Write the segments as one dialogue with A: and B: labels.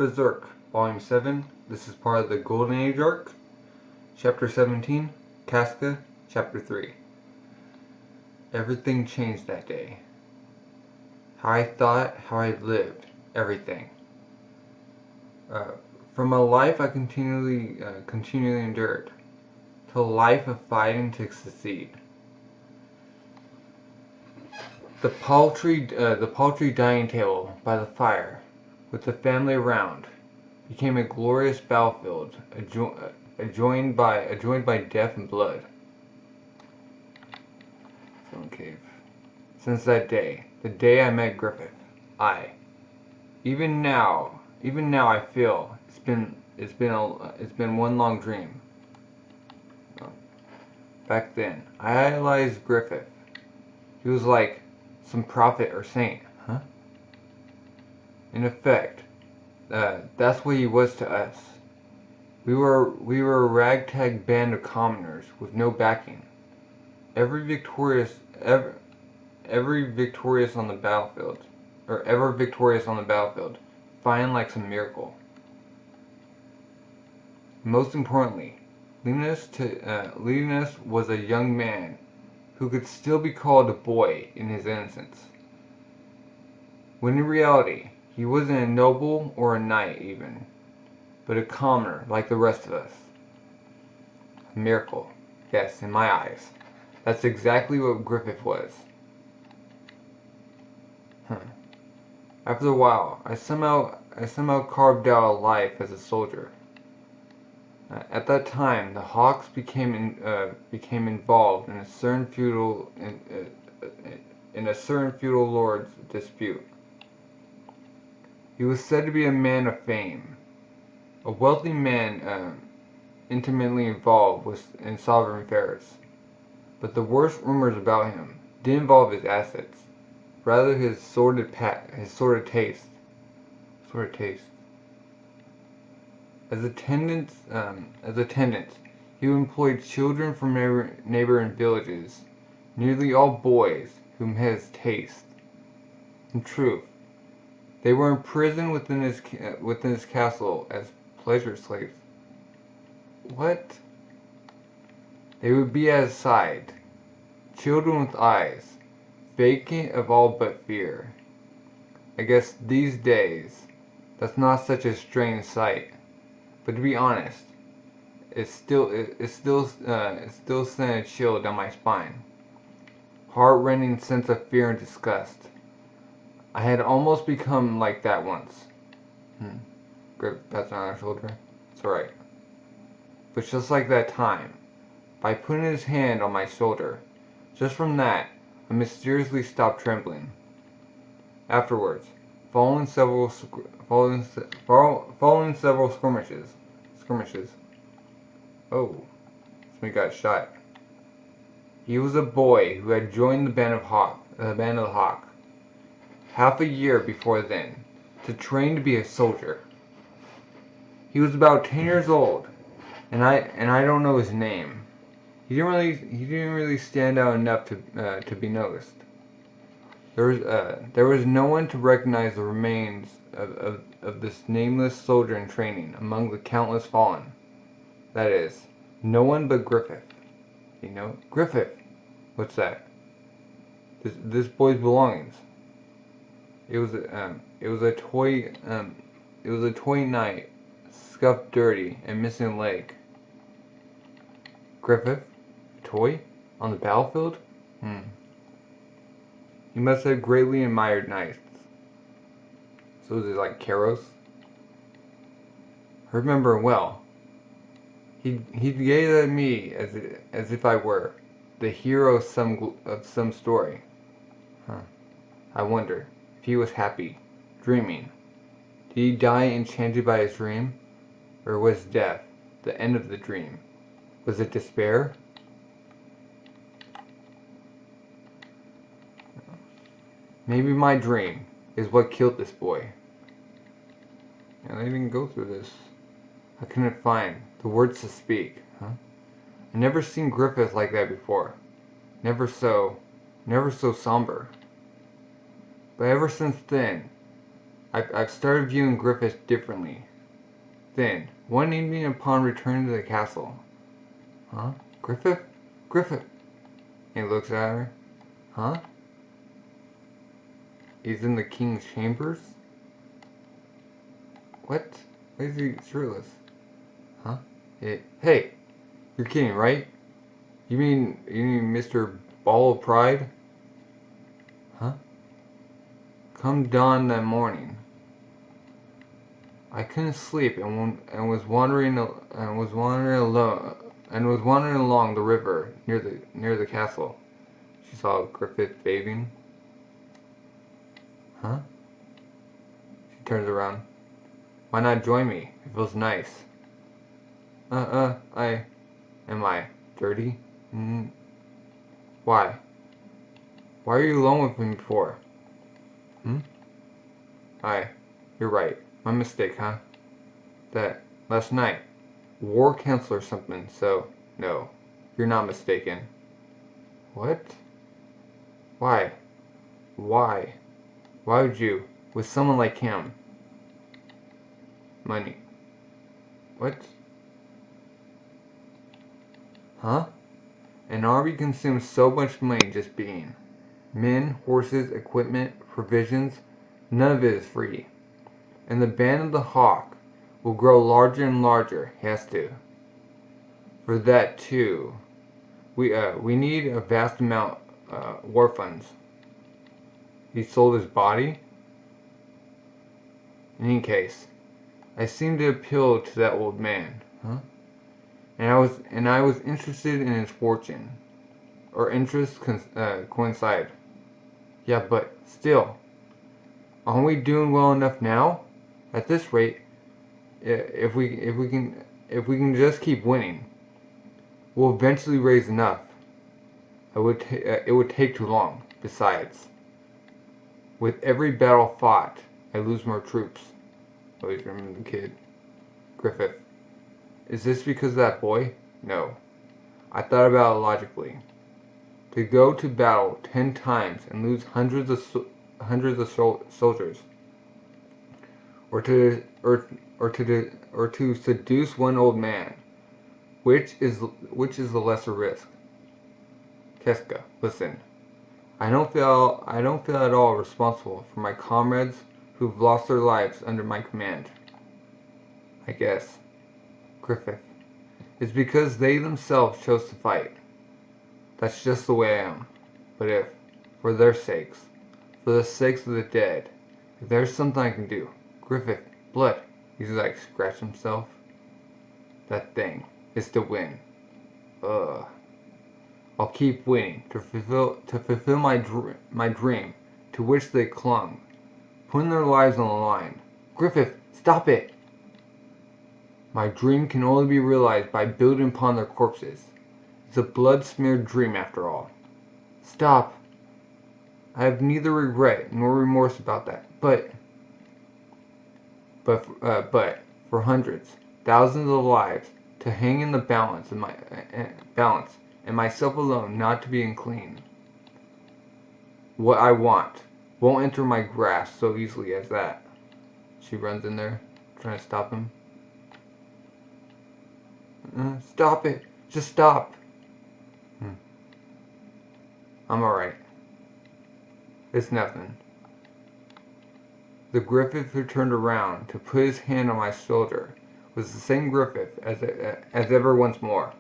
A: Berserk, Volume 7. This is part of the Golden Age arc. Chapter 17, Casca, Chapter 3. Everything changed that day. How I thought, how I lived, everything. From a life I continually endured, to a life of fighting to succeed. The paltry dining table by the fire, with the family around, became a glorious battlefield, adjoined by death and blood. Stone cave. Since that day, the day I met Griffith, even now I feel it's been one long dream. Back then, I idolized Griffith. He was like some prophet or saint, huh? In effect, that's what he was to us. We were a ragtag band of commoners with no backing. Ever victorious on the battlefield, fighting like some miracle. Most importantly, leading us was a young man who could still be called a boy in his innocence. When in reality, he wasn't a noble or a knight even, but a commoner like the rest of us. A miracle, yes, in my eyes. That's exactly what Griffith was. After a while, I somehow carved out a life as a soldier. At that time, the Hawks became involved in a certain feudal lord's dispute. He was said to be a man of fame, a wealthy man intimately involved in sovereign affairs. But the worst rumors about him didn't involve his assets, rather his sordid taste. As attendants, he employed children from neighboring villages, nearly all boys whom his taste. In truth, they were imprisoned within his castle as pleasure slaves. What? They would be at his side, children with eyes, vacant of all but fear. I guess these days, that's not such a strange sight. But to be honest, it still sent a chill down my spine. Heart-rending sense of fear and disgust. I had almost become like that once. Grip pats on our shoulder. It's alright. But just like that time, by putting his hand on my shoulder, just from that, I mysteriously stopped trembling. Afterwards, following several skirmishes. Oh, somebody got shot. He was a boy who had joined the band of the Hawk, half a year before then, to train to be a soldier. He was about 10 years old, and I don't know his name. He didn't really stand out enough to be noticed. There was no one to recognize the remains of this nameless soldier in training among the countless fallen. That is, no one but Griffith. You know, Griffith. What's that? This boy's belongings. It was a toy knight, scuffed, dirty, and missing a leg. Griffith, a toy on the battlefield? He must have greatly admired knights. So is it like Karos? I remember him well. He gazed at me as if I were the hero of some story. I wonder if he was happy, dreaming. Did he die enchanted by his dream? Or was death the end of the dream? Was it despair? Maybe my dream is what killed this boy. And I didn't go through this. I couldn't find the words to speak, I never seen Griffith like that before. Never so somber. But ever since then, I've started viewing Griffith differently. Then, one evening upon returning to the castle. Huh? Griffith? Griffith! He looks at her. Huh? He's in the king's chambers? What? Why is he shirtless? Huh? Hey! You're kidding, right? You mean Mr. Ball of Pride? Huh? Come dawn that morning, I couldn't sleep and was wandering along the river near the castle. She saw Griffith bathing. Huh? She turns around. Why not join me? It feels nice. Am I dirty? Why? Why are you alone with me before? You're right. My mistake, huh? That last night, war council or something, so no, you're not mistaken. What? Why? Why? Why would you, with someone like him? Money. What? Huh? An army consumes so much money just being. Men, horses, equipment, provisions, none of it is free. And the band of the hawk will grow larger and larger, has to. For that too, we need a vast amount war funds. He sold his body? In any case, I seemed to appeal to that old man, huh? And I was interested in his fortune. Our interests coincide. Yeah, but still, aren't we doing well enough now? At this rate, if we can just keep winning, we'll eventually raise enough. It would take too long. Besides, with every battle fought, I lose more troops. Always remember the kid. Griffith. Is this because of that boy? No. I thought about it logically. To go to battle 10 times and lose hundreds of soldiers, or to seduce one old man, which is the lesser risk? Casca, listen. I don't feel at all responsible for my comrades who've lost their lives under my command. I guess. Griffith. It's because they themselves chose to fight. That's just the way I am. But if, for their sakes, for the sakes of the dead, if there's something I can do, Griffith, blood, he's like scratch himself. That thing is to win. I'll keep winning to fulfill my dream to which they clung, putting their lives on the line. Griffith, stop it! My dream can only be realized by building upon their corpses. It's a blood-smeared dream after all. Stop! I have neither regret nor remorse about that, but for hundreds, thousands of lives to hang in the balance and myself alone not to be unclean. What I want won't enter my grasp so easily as that. She runs in there, trying to stop him. Stop it! Just stop! I'm alright. It's nothing. The Griffith who turned around to put his hand on my shoulder was the same Griffith as ever once more.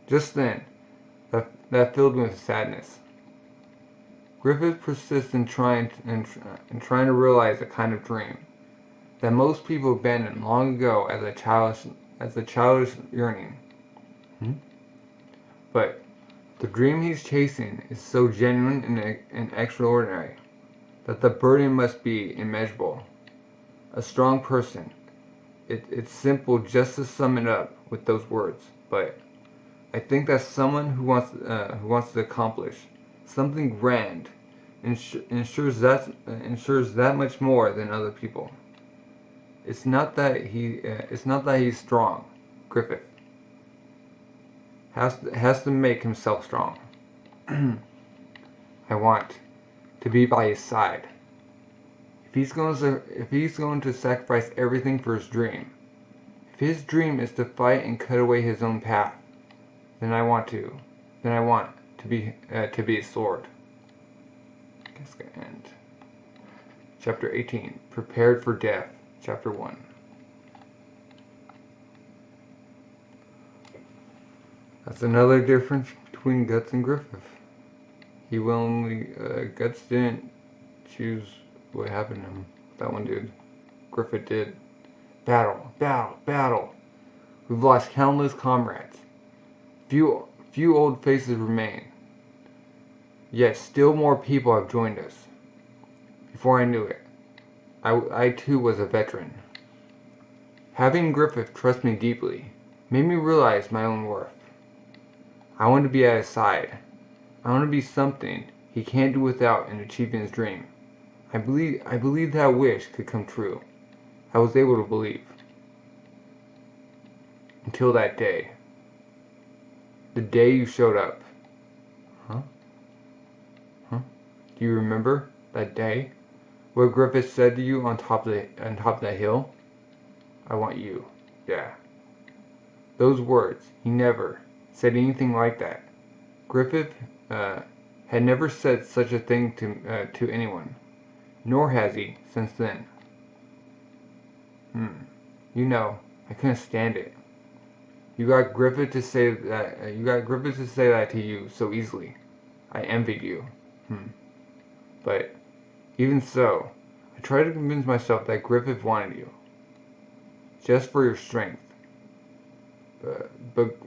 A: Just then, that filled me with sadness. Griffith persists in trying to realize a kind of dream that most people abandoned long ago as a childish yearning. But the dream he's chasing is so genuine and extraordinary that the burden must be immeasurable. A strong person. It's simple just to sum it up with those words, but I think that someone who wants to accomplish something grand ensures that much more than other people. It's not that he's strong. Griffith has to make himself strong. I want to be by his side. he's going to sacrifice everything for his dream, if his dream is to fight and cut away his own path, then I want to be a sword. Casca end. Chapter 18. Prepared for Death. Chapter 1. That's another difference between Guts and Griffith. He willingly, Guts didn't choose what happened to him. That one did. Griffith did. Battle, battle, battle. We've lost countless comrades. Few old faces remain. Yet still more people have joined us. Before I knew it, I too was a veteran. Having Griffith trust me deeply made me realize my own worth. I want to be at his side. I want to be something he can't do without in achieving his dream. I believe that wish could come true. I was able to believe. Until that day. The day you showed up. Huh? Do you remember that day? What Griffith said to you on top of that hill? I want you. Yeah. Those words. He never said anything like that. Griffith had never said such a thing to anyone, nor has he since then. You know, I couldn't stand it. You got Griffith to say that to you so easily. I envied you. But even so, I tried to convince myself that Griffith wanted you, just for your strength. But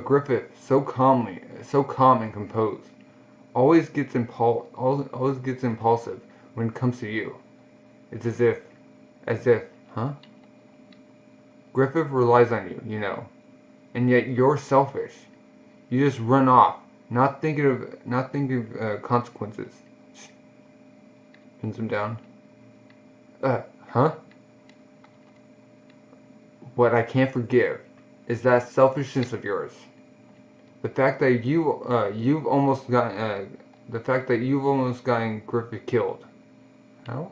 A: Griffith, so calm and composed, always gets impulsive when it comes to you. It's as if, Griffith relies on you, you know, and yet you're selfish. You just run off, not thinking of consequences. Pins him down. What I can't forgive is that selfishness of yours. The fact that you've almost gotten Griffith killed. How?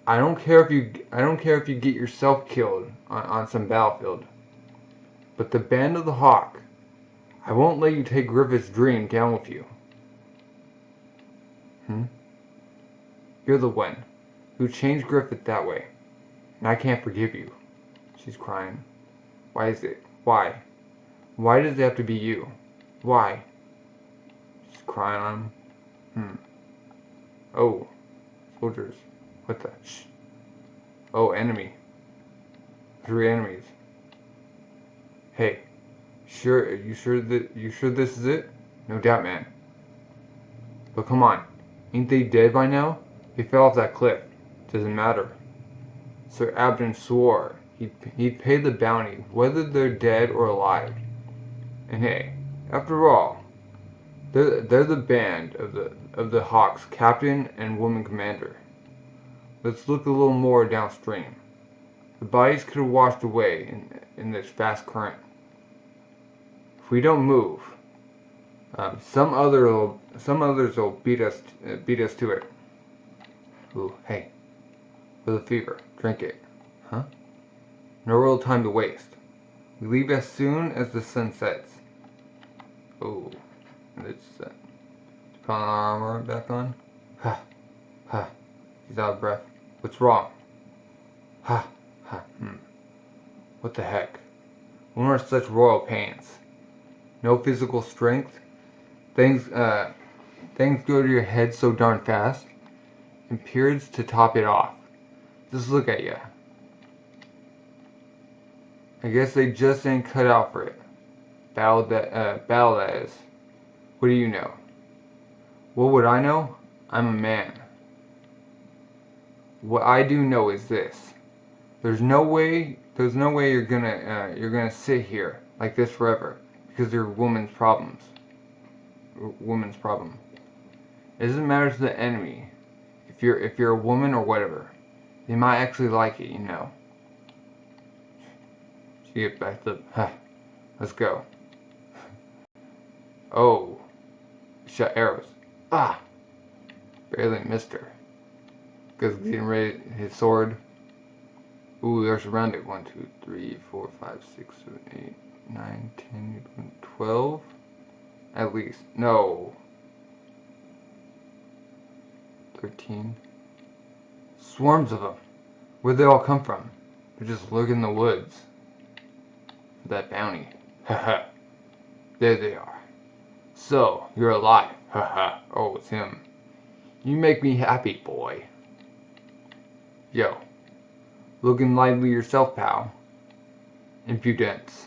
A: I don't care if you get yourself killed on some battlefield. But the Band of the Hawk, I won't let you take Griffith's dream down with you. You're the one who changed Griffith that way, and I can't forgive you. She's crying. Why is it? Why? Why does it have to be you? Why? She's crying on him. Oh, soldiers. What the? Shh. Oh, enemy. 3 enemies. Hey, you sure this is it? No doubt, man. But come on, ain't they dead by now? They fell off that cliff. Doesn't matter. Sir Abden swore he'd pay the bounty, whether they're dead or alive. And hey, after all, they're the band of the Hawk's captain and woman commander. Let's look a little more downstream. The bodies could have washed away in this fast current. If we don't move, some others will beat us to it. Ooh, hey, for the fever, drink it. No real time to waste. We leave as soon as the sun sets. Oh, it's put on our armor back on. He's out of breath. What's wrong? What the heck? When are such royal pains? No physical strength? Things go to your head so darn fast? And periods to top it off. Just look at ya. I guess they just ain't cut out for it. Battle that is. What do you know? What would I know? I'm a man. What I do know is this: there's no way you're gonna sit here like this forever because you're woman's problem. It doesn't matter to the enemy if you're a woman or whatever. They might actually like it, you know. She get back up. Let's go. Oh, shot arrows. Barely missed her. Because getting ready his sword. Ooh, they're surrounded. 1, 2, 3, 4, 5, 6, 7, 8, 9, 10, 11, 12. At least. No. 13. Swarms of them. Where'd they all come from? They're just lurking in the woods. For that bounty. Haha. There they are. So, you're alive. Haha. Oh, it's him. You make me happy, boy. Yo. Looking lively yourself, pal. Impudence.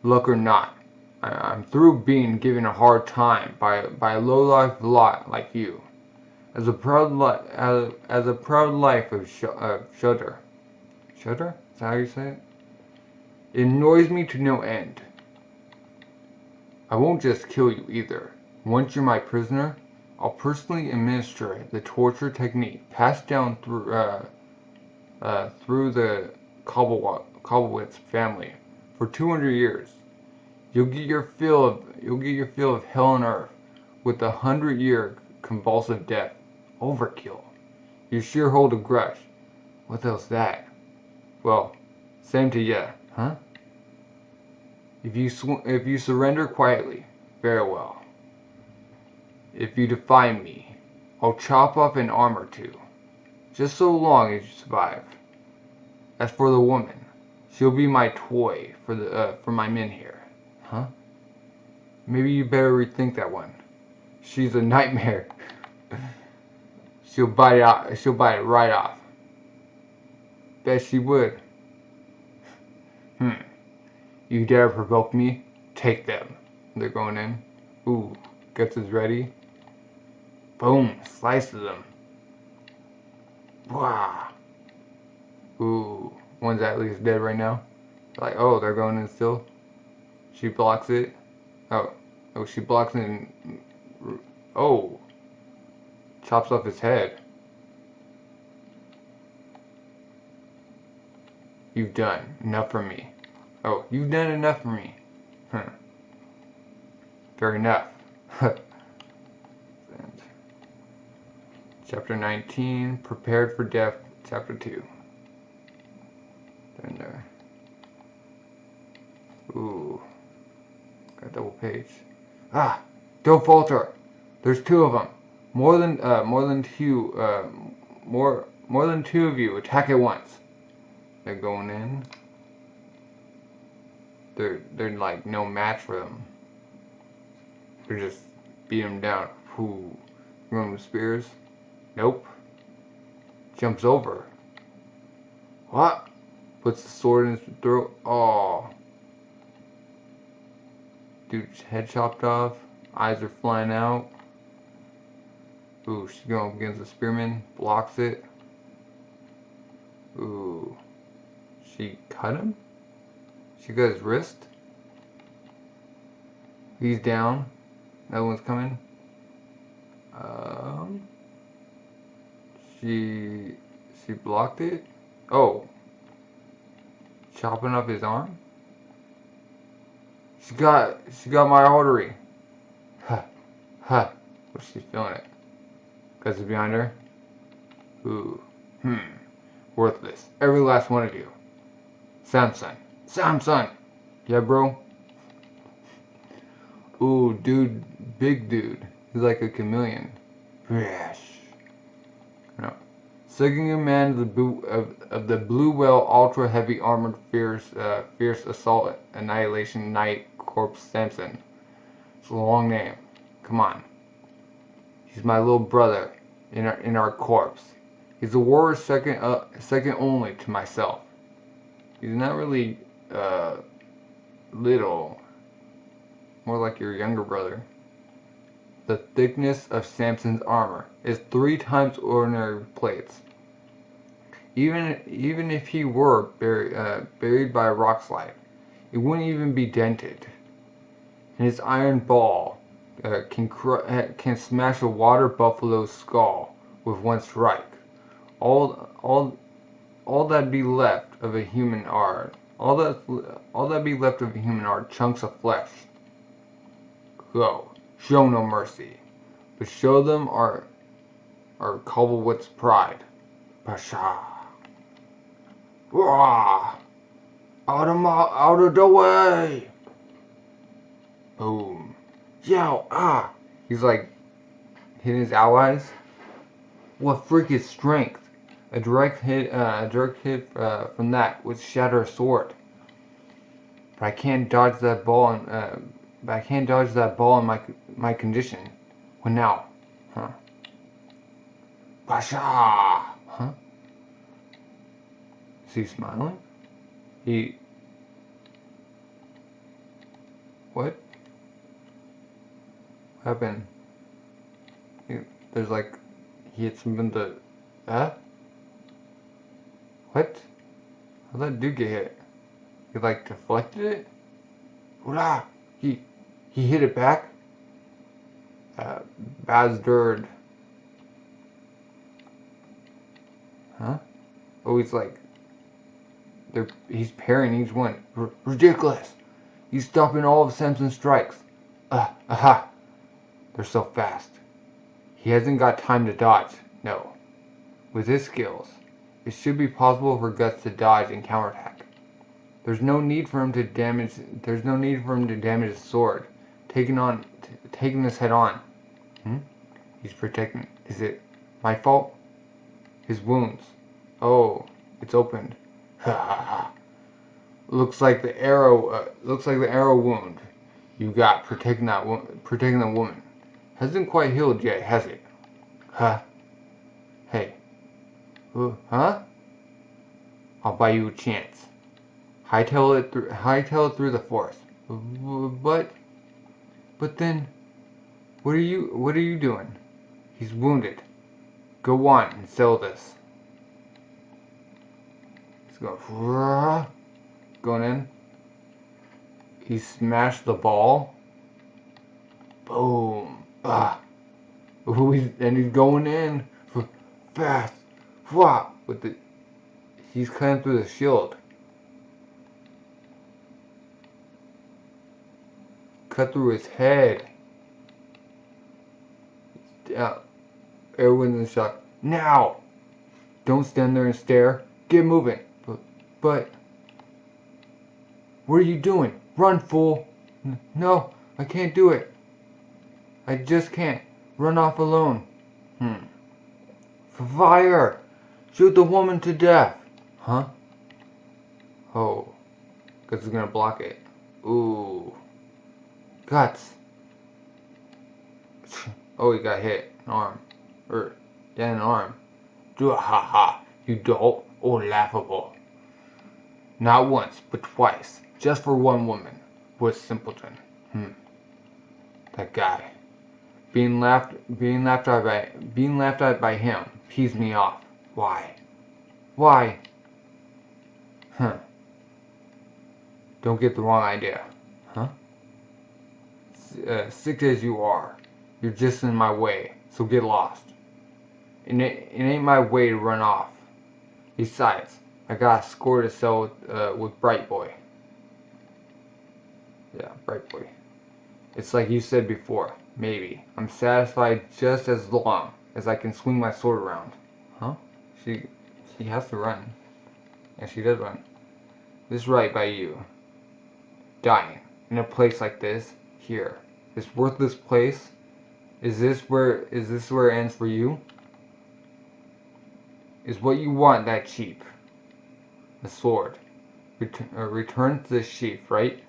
A: Luck or not, I'm through being given a hard time by a low-life lot like you. As a proud life of shudder. Shudder? Is that how you say it? It annoys me to no end. I won't just kill you either. Once you're my prisoner, I'll personally administer the torture technique passed down through the Cobblewitt's family for 200 years. You'll get your fill of hell on earth with the 100-year convulsive death. Overkill. You sure hold a grudge. What the hell's that? Well, same to ya, huh? If you surrender quietly, very well. If you defy me, I'll chop off an arm or two. Just so long as you survive. As for the woman, she'll be my toy for my men here. Huh? Maybe you better rethink that one. She's a nightmare. She'll bite it right off. Bet she would. You dare provoke me? Take them. They're going in. Ooh, guts is ready. Boom, slices them. Wow. Ooh, one's at least dead right now. Like, oh, they're going in still. She blocks it. Oh, she blocks it and, oh, chops off his head. You've done enough for me. Oh, you've done enough for me. Fair enough. Chapter 19, Prepared for Death, Chapter 2. Then there. Ooh. Got a double page. Ah! Don't falter! There's 2 of them. More than 2 of you attack at once. They're going in. They're like no match for them. They're just beat them down. Who? Going with spears? Nope. Jumps over. What? Puts the sword in his throat. Oh. Dude's head chopped off. Eyes are flying out. Ooh, she's going up against the spearman. Blocks it. Ooh. She cut him? She got his wrist? He's down. Another one's coming. She blocked it? Oh. Chopping up his arm? She got my artery. Huh. Huh. What's she feeling it? Cause it's behind her? Ooh. Worthless. Every last one of you. Samson. Yeah, bro? Ooh, dude. Big dude. He's like a chameleon. Fresh. No. Second command of the Blue Whale Ultra Heavy Armored Fierce Assault Annihilation Knight Corpse Samson. It's a long name. Come on. He's my little brother in our corpse. He's a warrior second only to myself. He's not really little. More like your younger brother. The thickness of Samson's armor is 3 times ordinary plates. Even if he were buried by a rock slide, it wouldn't even be dented. And his iron ball can smash a water buffalo's skull with one strike. All that be left of a human are chunks of flesh. Go, show no mercy, but show them our or Cobblewood's pride. Pasha. Rah! Out of the way! Boom. Yow, ah! He's like hitting his allies. What freakish strength! A direct hit from that would shatter a sword. But I can't dodge that ball in my condition. What now? Huh? Pasha! Huh? Is he smiling? What? What happened? There's like, he hit something to, What? How'd that dude get hit? He like deflected it? Hoorah! He hit it back? Bastard. Huh? Oh, he's like, he's parrying each one. Ridiculous! He's stopping all of Samson's strikes. Aha! They're so fast. He hasn't got time to dodge. No. With his skills, it should be possible for Guts to dodge and counterattack. There's no need for him to damage his sword. Taking this head on. He's protecting. Is it my fault? His wounds. Oh, it's opened. Ha ha ha. Looks like the arrow wound you got protecting the woman hasn't quite healed yet, has it? Huh? Hey. Huh? I'll buy you a chance. Hightail it through the forest. But then, what are you doing? He's wounded. Go on and sell this. He's going in. He smashed the ball. Boom. Ooh, he's going in fast. He's cutting through the shield. Cut through his head. Everyone's in shock. Now! Don't stand there and stare. Get moving. But what are you doing? Run, fool! No, I can't do it. I just can't. Run off alone. Fire! Shoot the woman to death. Huh? Oh. Guts is gonna block it. Ooh. Guts. Oh, he got hit. An arm. An arm. Ha ha. You dolt. Oh, laughable. Not once, but twice. Just for one woman. What simpleton. That guy. Being laughed at by him pees me off. Why? Don't get the wrong idea. Sick as you are, you're just in my way, so get lost. It ain't my way to run off. Besides, I got a score to sell with Bright Boy. Yeah, Bright Boy. It's like you said before, maybe. I'm satisfied just as long as I can swing my sword around. Huh? She has to run. And she does run. This is right by you. Dying. In a place like this. Here. This worthless place. Is this where it ends for you? Is what you want that cheap? The sword. Return to the sheath, right?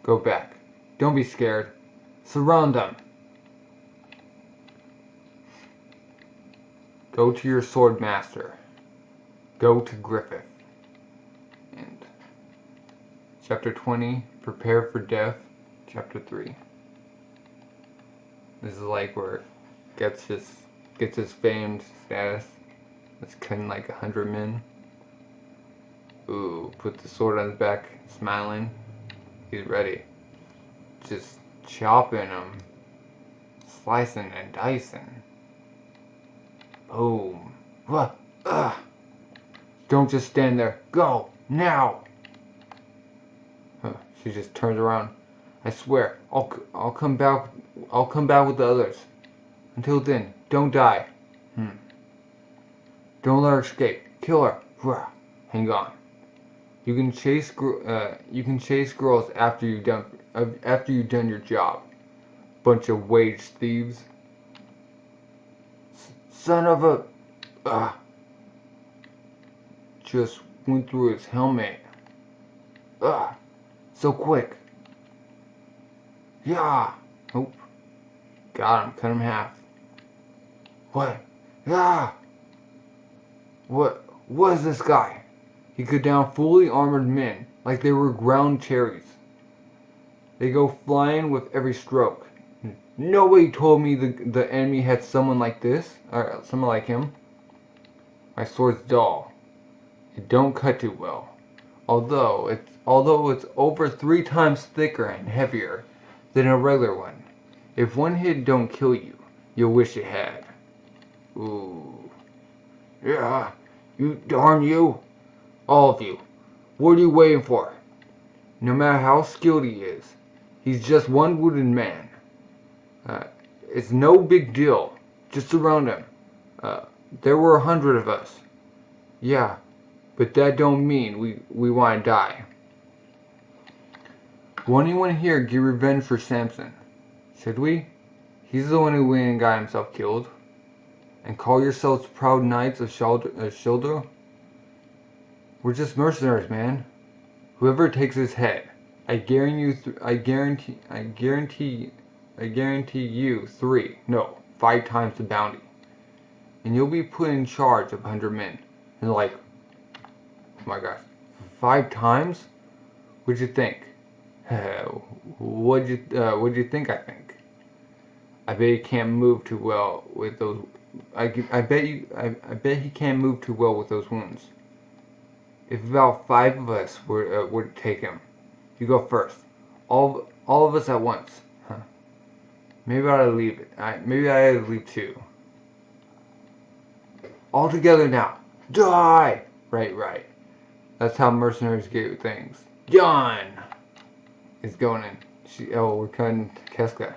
A: Go back. Don't be scared. Surround them. Go to your sword master. Go to Griffith. And Chapter 20, Prepare for Death. Chapter 3. This is like where it gets his famed status. It's cutting like 100 men. Ooh, put the sword on his back, smiling. He's ready. Just chopping him. Slicing and dicing. Boom. Don't just stand there. Go! Now! She just turns around. I swear, I'll come back with the others. Until then, don't die. Don't let her escape. Kill her. Hang on. You can chase girls after you've done your job. Bunch of wage thieves. Son of a... Just went through his helmet. So quick. Yeah. Nope. Got him. Cut him in half. What? What is this guy? He cut down fully armored men like they were ground cherries. They go flying with every stroke. Nobody told me the enemy had someone like this, or someone like him. My sword's dull. It don't cut too well. Although it's over 3 times thicker and heavier than a regular one. If one hit don't kill you, you'll wish it had. Ooh. Yeah. You darn you. All of you. What are you waiting for? No matter how skilled he is, he's just one wounded man. It's no big deal. Just surround him. There were 100 of us. Yeah, but that don't mean we want to die. Will anyone here get revenge for Samson? Should we? He's the one who went and got himself killed. And call yourselves proud knights of Shildro? We're just mercenaries, man. Whoever takes his head, I guarantee you 5 times the bounty. And you'll be put in charge of 100 men. And like, oh my gosh, 5 times? What'd you think? What'd you think I think? I bet he can't move too well with those. I bet he can't move too well with those wounds. If about 5 of us were to take him, you go first. All of us at once. Huh. Maybe I ought to leave it. Maybe I ought to leave too. All together now. Die! Right. That's how mercenaries get things. Done! It's going in. We're cutting Casca.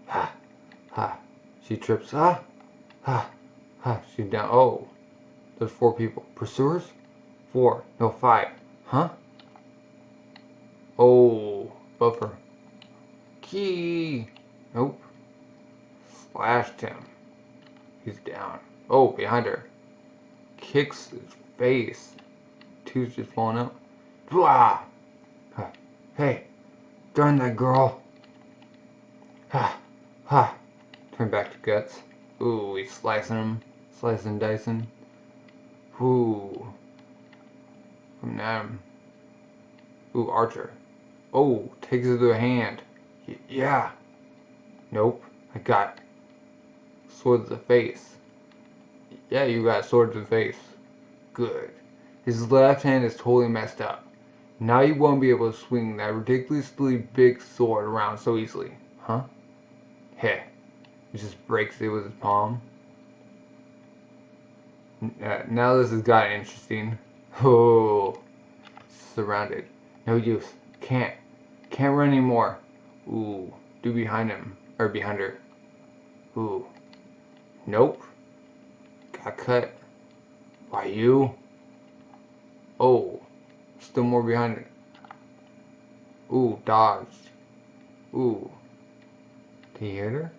A: Ha. She trips. Ha. She's down. Oh. There's 4 people. Pursuers? 4. No, 5. Huh? Oh. Buffer. Key. Nope. Slashed him. He's down. Oh, behind her. Kicks his face. 2's just falling out. Blah! Hey. Darn that girl. Turn back to guts. Ooh, he's slicing him. Slicing and dicing. Ooh. From them. Ooh, Archer. Oh, takes it to a hand. Yeah. Nope. I got sword to the face. Yeah, you got sword to the face. Good. His left hand is totally messed up. Now you won't be able to swing that ridiculously big sword around so easily. Huh? Heh. He just breaks it with his palm. Now this has gotten interesting. Oh. Surrounded. No use. Can't run anymore. Ooh. Do behind him. Or behind her. Ooh. Nope. Got cut. By you? Oh. Still more behind it. Ooh, dodged. Ooh. Did he hit her?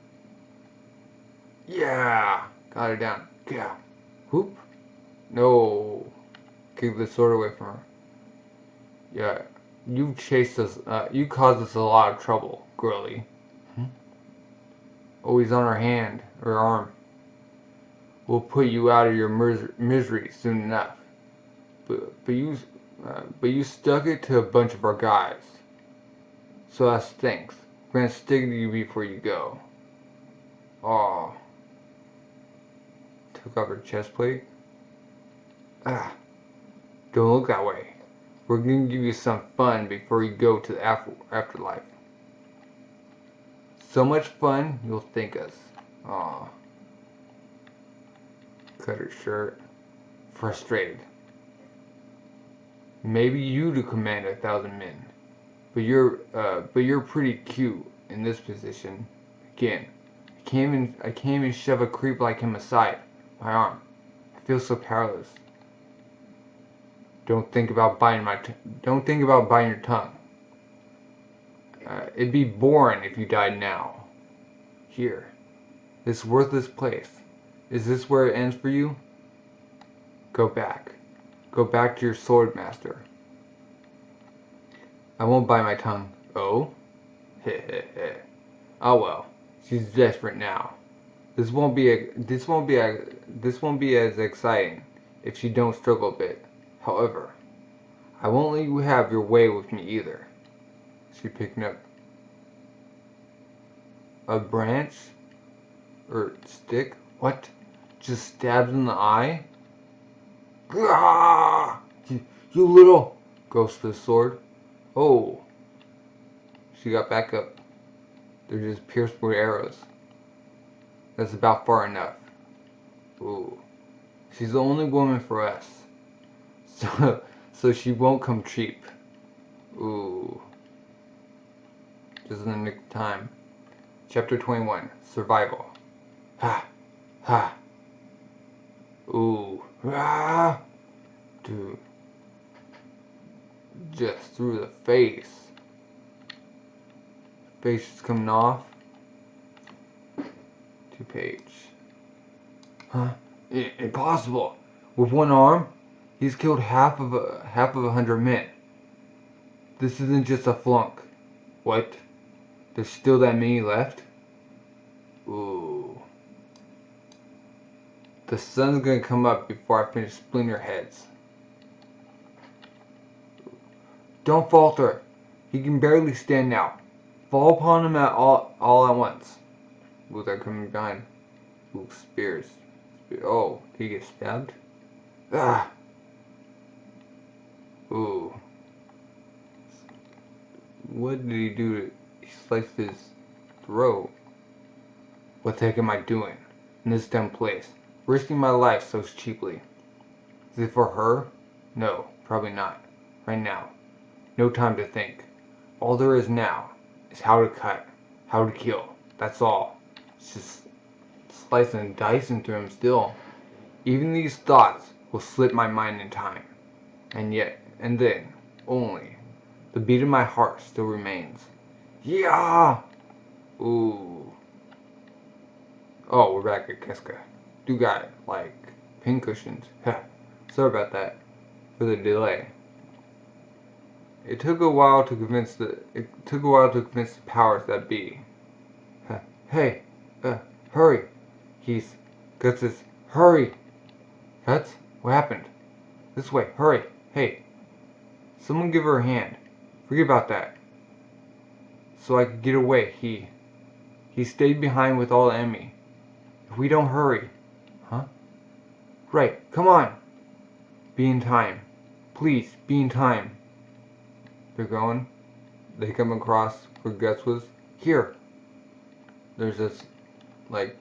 A: Yeah! Got her down. Yeah. Whoop. No. Kick the sword away from her. Yeah. You chased us. You caused us a lot of trouble, girly. Oh, he's on her hand. Her arm. We'll put you out of your misery soon enough. But you stuck it to a bunch of our guys. So that stinks. We're gonna stick to you before you go. Aw. Took off her chest plate. Don't look that way. We're gonna give you some fun before you go to the afterlife. So much fun, you'll thank us. Aw. Cut her shirt. Frustrated. Maybe you to command 1,000 men, but you're pretty cute in this position. Again, I can't even shove a creep like him aside. My arm. I feel so powerless. Don't think about biting your tongue. It'd be boring if you died now. Here. This worthless place. Is this where it ends for you? Go back. Go back to your sword master. I won't bite my tongue. Oh? Heh heh heh. Oh well. She's desperate now. This won't be as exciting if she don't struggle a bit. However, I won't let you have your way with me either. She picking up a branch or stick? What? Just stabbed in the eye? Gah! You little ghost of the sword. Oh. She got back up. They're just pierced with arrows. That's about far enough. Ooh. She's the only woman for us. So she won't come cheap. Ooh. Just in the nick of time. Chapter 21. Survival. Ha. Ha. Ooh. Ah. Dude. Just through the face. Face is coming off. 2-page. Huh? Impossible. With one arm, he's killed half of 100 men. This isn't just a flunk. What? There's still that many left? Ooh. The sun's gonna come up before I finish splitting your heads. Don't falter. He can barely stand now. Fall upon him all at once. Ooh, they're coming behind. Ooh, spears. Oh, did he get stabbed? Ah. Ooh. What did he do? He sliced his throat. What the heck am I doing in this dumb place? Risking my life so cheaply. Is it for her? No, probably not. Right now. No time to think. All there is now is how to cut, how to kill. That's all. It's just slicing and dicing through him still. Even these thoughts will slip my mind in time. And then, only, the beat of my heart still remains. Yeah! Ooh. Oh, we're back at Casca. Do got, like, pincushions. Sorry about that. For the delay. It took a while to convince the powers that be. Hey, hurry. Guts says, hurry. Guts, what happened? This way, hurry. Hey, someone give her a hand. Forget about that. So I could get away. He stayed behind with all the enemy. If we don't hurry, huh? Right, come on. Be in time. Please, be in time. They're going. They come across where Guts was. Here. There's this, like,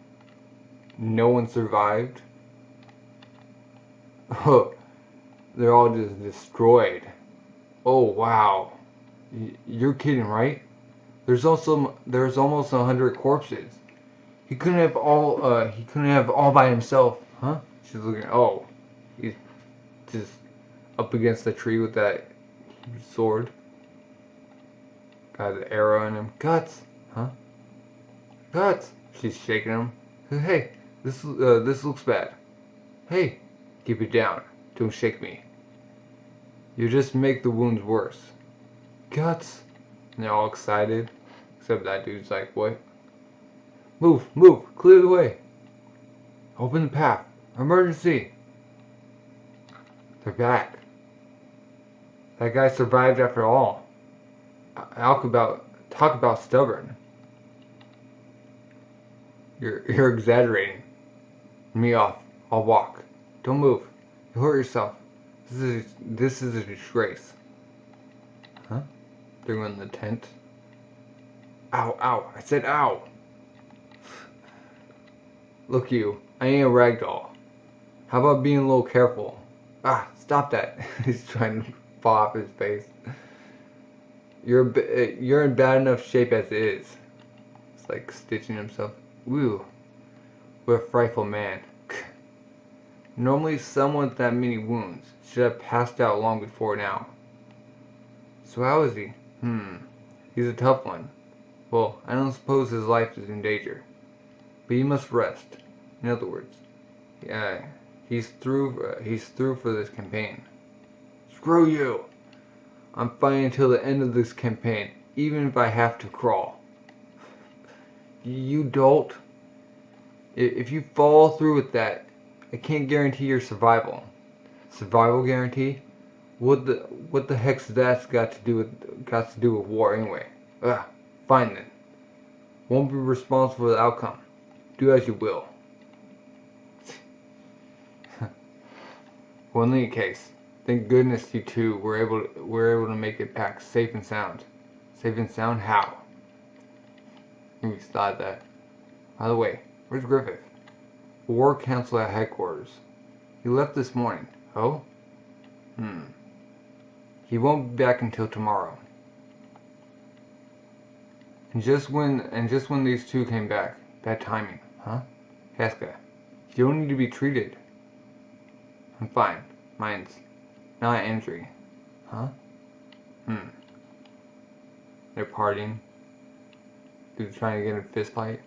A: no one survived. Oh, they're all just destroyed. Oh wow. You're kidding, right? There's almost 100 corpses. He couldn't have all by himself, huh? She's looking. Oh, he's just up against the tree with that sword. Got an arrow in him. Guts, huh? Guts. She's shaking him. Hey, this looks bad. Hey, keep it down. Don't shake me. You just make the wounds worse. Guts. And they're all excited. Except that dude's like, what? Move, clear the way. Open the path. Emergency. They're back. That guy survived after all. Talk about stubborn. You're exaggerating. Me off. I'll walk. Don't move. You hurt yourself. This is a disgrace. Huh? They're in the tent. Ow, ow. I said ow. Look you. I ain't a ragdoll. How about being a little careful? Ah, stop that. He's trying to fall off his face. You're in bad enough shape as it is. It's like stitching himself. Woo. What a frightful man. Normally someone with that many wounds should have passed out long before now. So how is he? He's a tough one. Well, I don't suppose his life is in danger. But he must rest. In other words, he's through for this campaign. Screw you! I'm fighting until the end of this campaign, even if I have to crawl. You dolt. If you follow through with that, I can't guarantee your survival. Survival guarantee? What the heck's that got to do with war anyway? Fine then. Won't be responsible for the outcome. Do as you will. Well, in any case, thank goodness you two were able to make it back safe and sound. Safe and sound? How? We thought that. By the way, where's Griffith? War Council at headquarters. He left this morning. Oh? He won't be back until tomorrow. And just when these two came back. Bad timing, huh? Casca, you don't need to be treated. I'm fine. Mine's not an injury. Huh? They're partying. They're trying to get in a fist fight.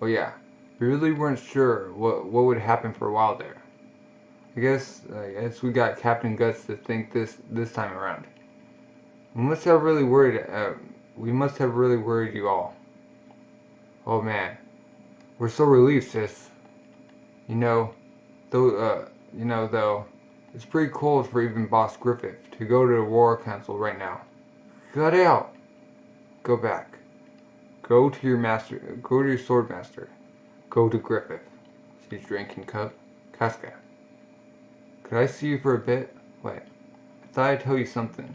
A: Oh yeah. We really weren't sure what would happen for a while there. I guess we got Captain Guts to think this time around. We must have really worried you all. Oh man. We're so relieved, sis. Though, it's pretty cold for even Boss Griffith to go to the War Council right now. Cut out! Go back. Go to your master. Go to your sword master. Go to Griffith. She's drinking cup. Casca. Could I see you for a bit? Wait. I thought I'd tell you something.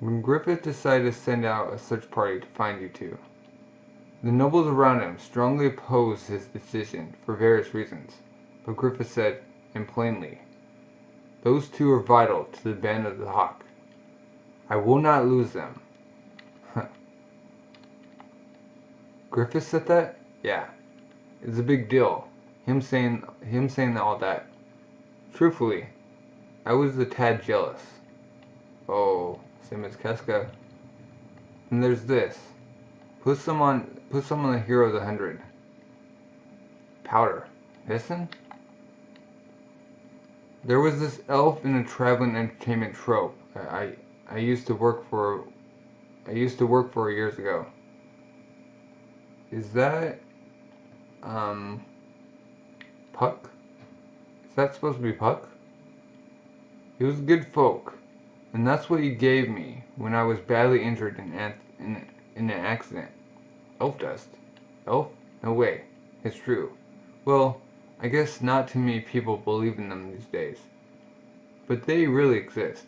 A: When Griffith decided to send out a search party to find you two, the nobles around him strongly opposed his decision for various reasons, but Griffith said, and plainly, those two are vital to the Band of the Hawk. I will not lose them. Griffith said that? Yeah. It's a big deal. Him saying all that. Truthfully, I was a tad jealous. Oh, same as Casca. And there's this. Put some on the Hero of the 100. Powder. Listen? There was this elf in a traveling entertainment trope I used to work for years ago. Is that Puck? Is that supposed to be Puck? He was good folk, and that's what he gave me when I was badly injured in an accident. Elf dust? Elf? No way. It's true. Well, I guess not too many people believe in them these days. But they really exist.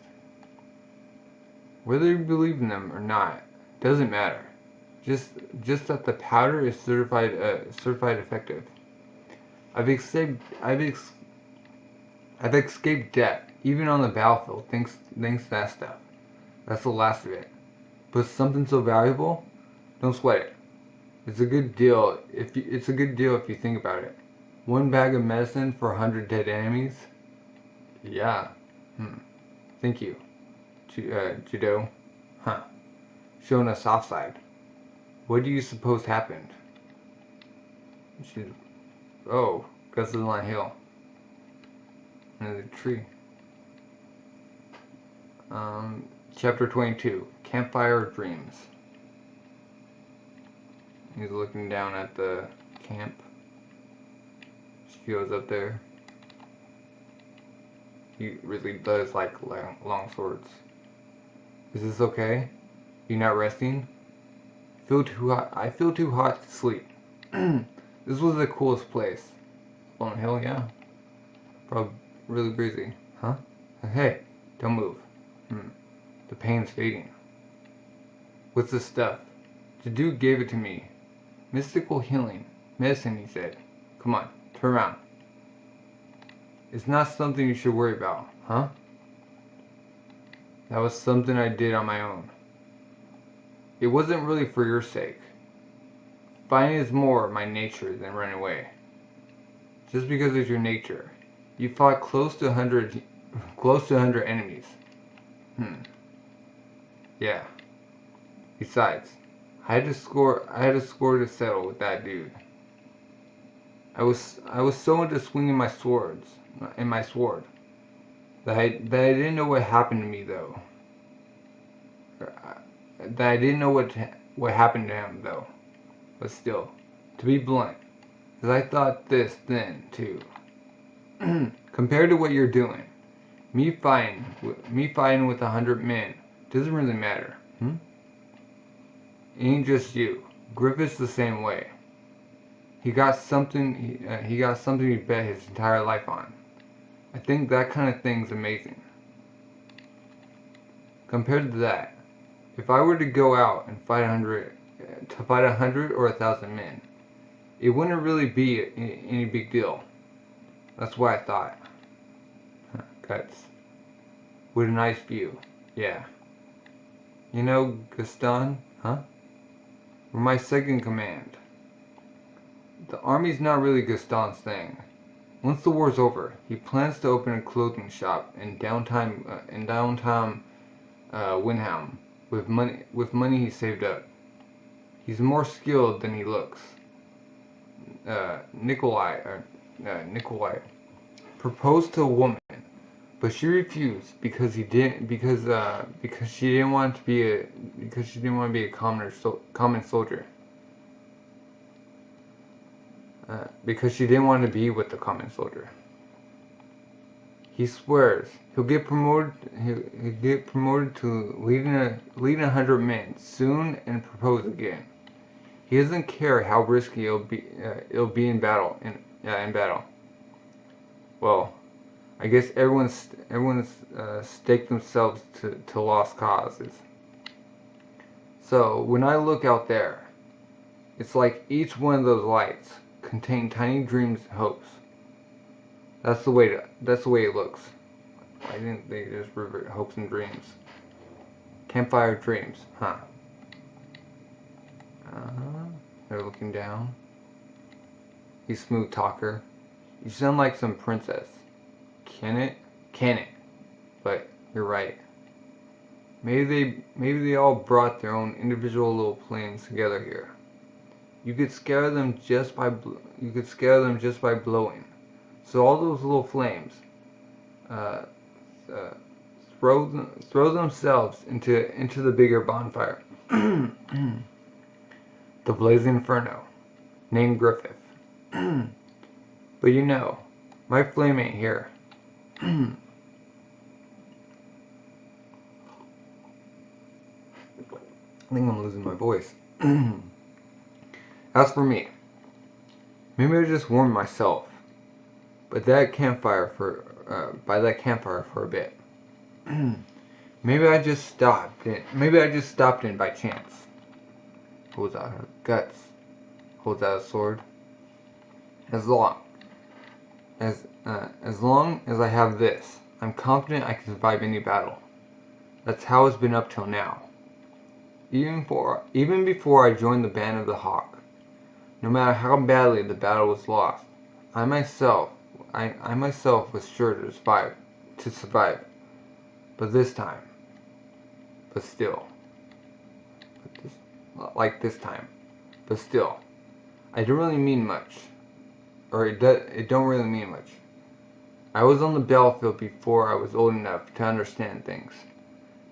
A: Whether you believe in them or not, doesn't matter. Just that the powder is certified effective. I've escaped death, even on the battlefield, thanks to that stuff. That's the last of it. But something so valuable, don't sweat it. It's a good deal if you think about it. One bag of medicine for 100 dead enemies. Yeah. Thank you, Judo. Huh. Showing a soft side. What do you suppose happened? Oh, Gus is on a hill. Under the tree. Chapter 22. Campfire of Dreams. He's looking down at the camp. She goes up there. He really does like long swords. Is this okay? You not resting? I feel too hot to sleep. This was the coolest place. On a hill, yeah. Probably really breezy. Huh? Hey, don't move. The pain's fading. What's this stuff? The dude gave it to me. Mystical healing. Medicine, he said. Come on, turn around. It's not something you should worry about, huh? That was something I did on my own. It wasn't really for your sake. Fighting is more my nature than running away. just because it's your nature. You fought close to 100 enemies. Yeah. Besides, I had a score to settle with that dude. I was so into swinging my sword that I didn't know what happened to me though. That I didn't know what happened to him though. But still, to be blunt, because I thought this then too. Compared to what you're doing, me fighting with 100 men doesn't really matter. It ain't just you. Griffith's the same way. He got something to bet his entire life on. I think that kind of thing's amazing. Compared to that, if I were to go out and fight 100 or 1,000 men, it wouldn't really be any big deal. That's what I thought. Guts. With a nice view. Yeah. You know, Gaston, huh? We're my second command. The army's not really Gaston's thing. Once the war's over, he plans to open a clothing shop in downtown Windham with money he saved up. He's more skilled than he looks. Nikolai proposed to a woman, but she refused because she didn't want to be a common soldier. Because she didn't want to be with the common soldier. He swears he'll get promoted. He'll get promoted to leading 100 men soon and propose again. He doesn't care how risky it'll be in battle. In battle. Well, I guess everyone's staked themselves to lost causes. So when I look out there, it's like each one of those lights contain tiny dreams and hopes. That's the way it looks. Why didn't they just revert hopes and dreams? Campfire of Dreams, huh? They're looking down. He's smooth talker. You sound like some princess. Can it? But you're right. Maybe they all brought their own individual little planes together here. You could scare them just by blowing. So all those little flames throw themselves into the bigger bonfire. The blazing inferno, named Griffith. But you know, my flame ain't here. I think I'm losing my voice. As for me, maybe I just warmed myself, by that campfire for a bit. Maybe I just stopped in by chance. Holds out her guts. Holds out a sword. As long as I have this, I'm confident I can survive any battle. That's how it's been up till now. Even before I joined the Band of the Hawk. No matter how badly the battle was lost, I myself was sure to survive. But this time. But still. I don't really mean much. Or it don't really mean much. I was on the battlefield before I was old enough to understand things.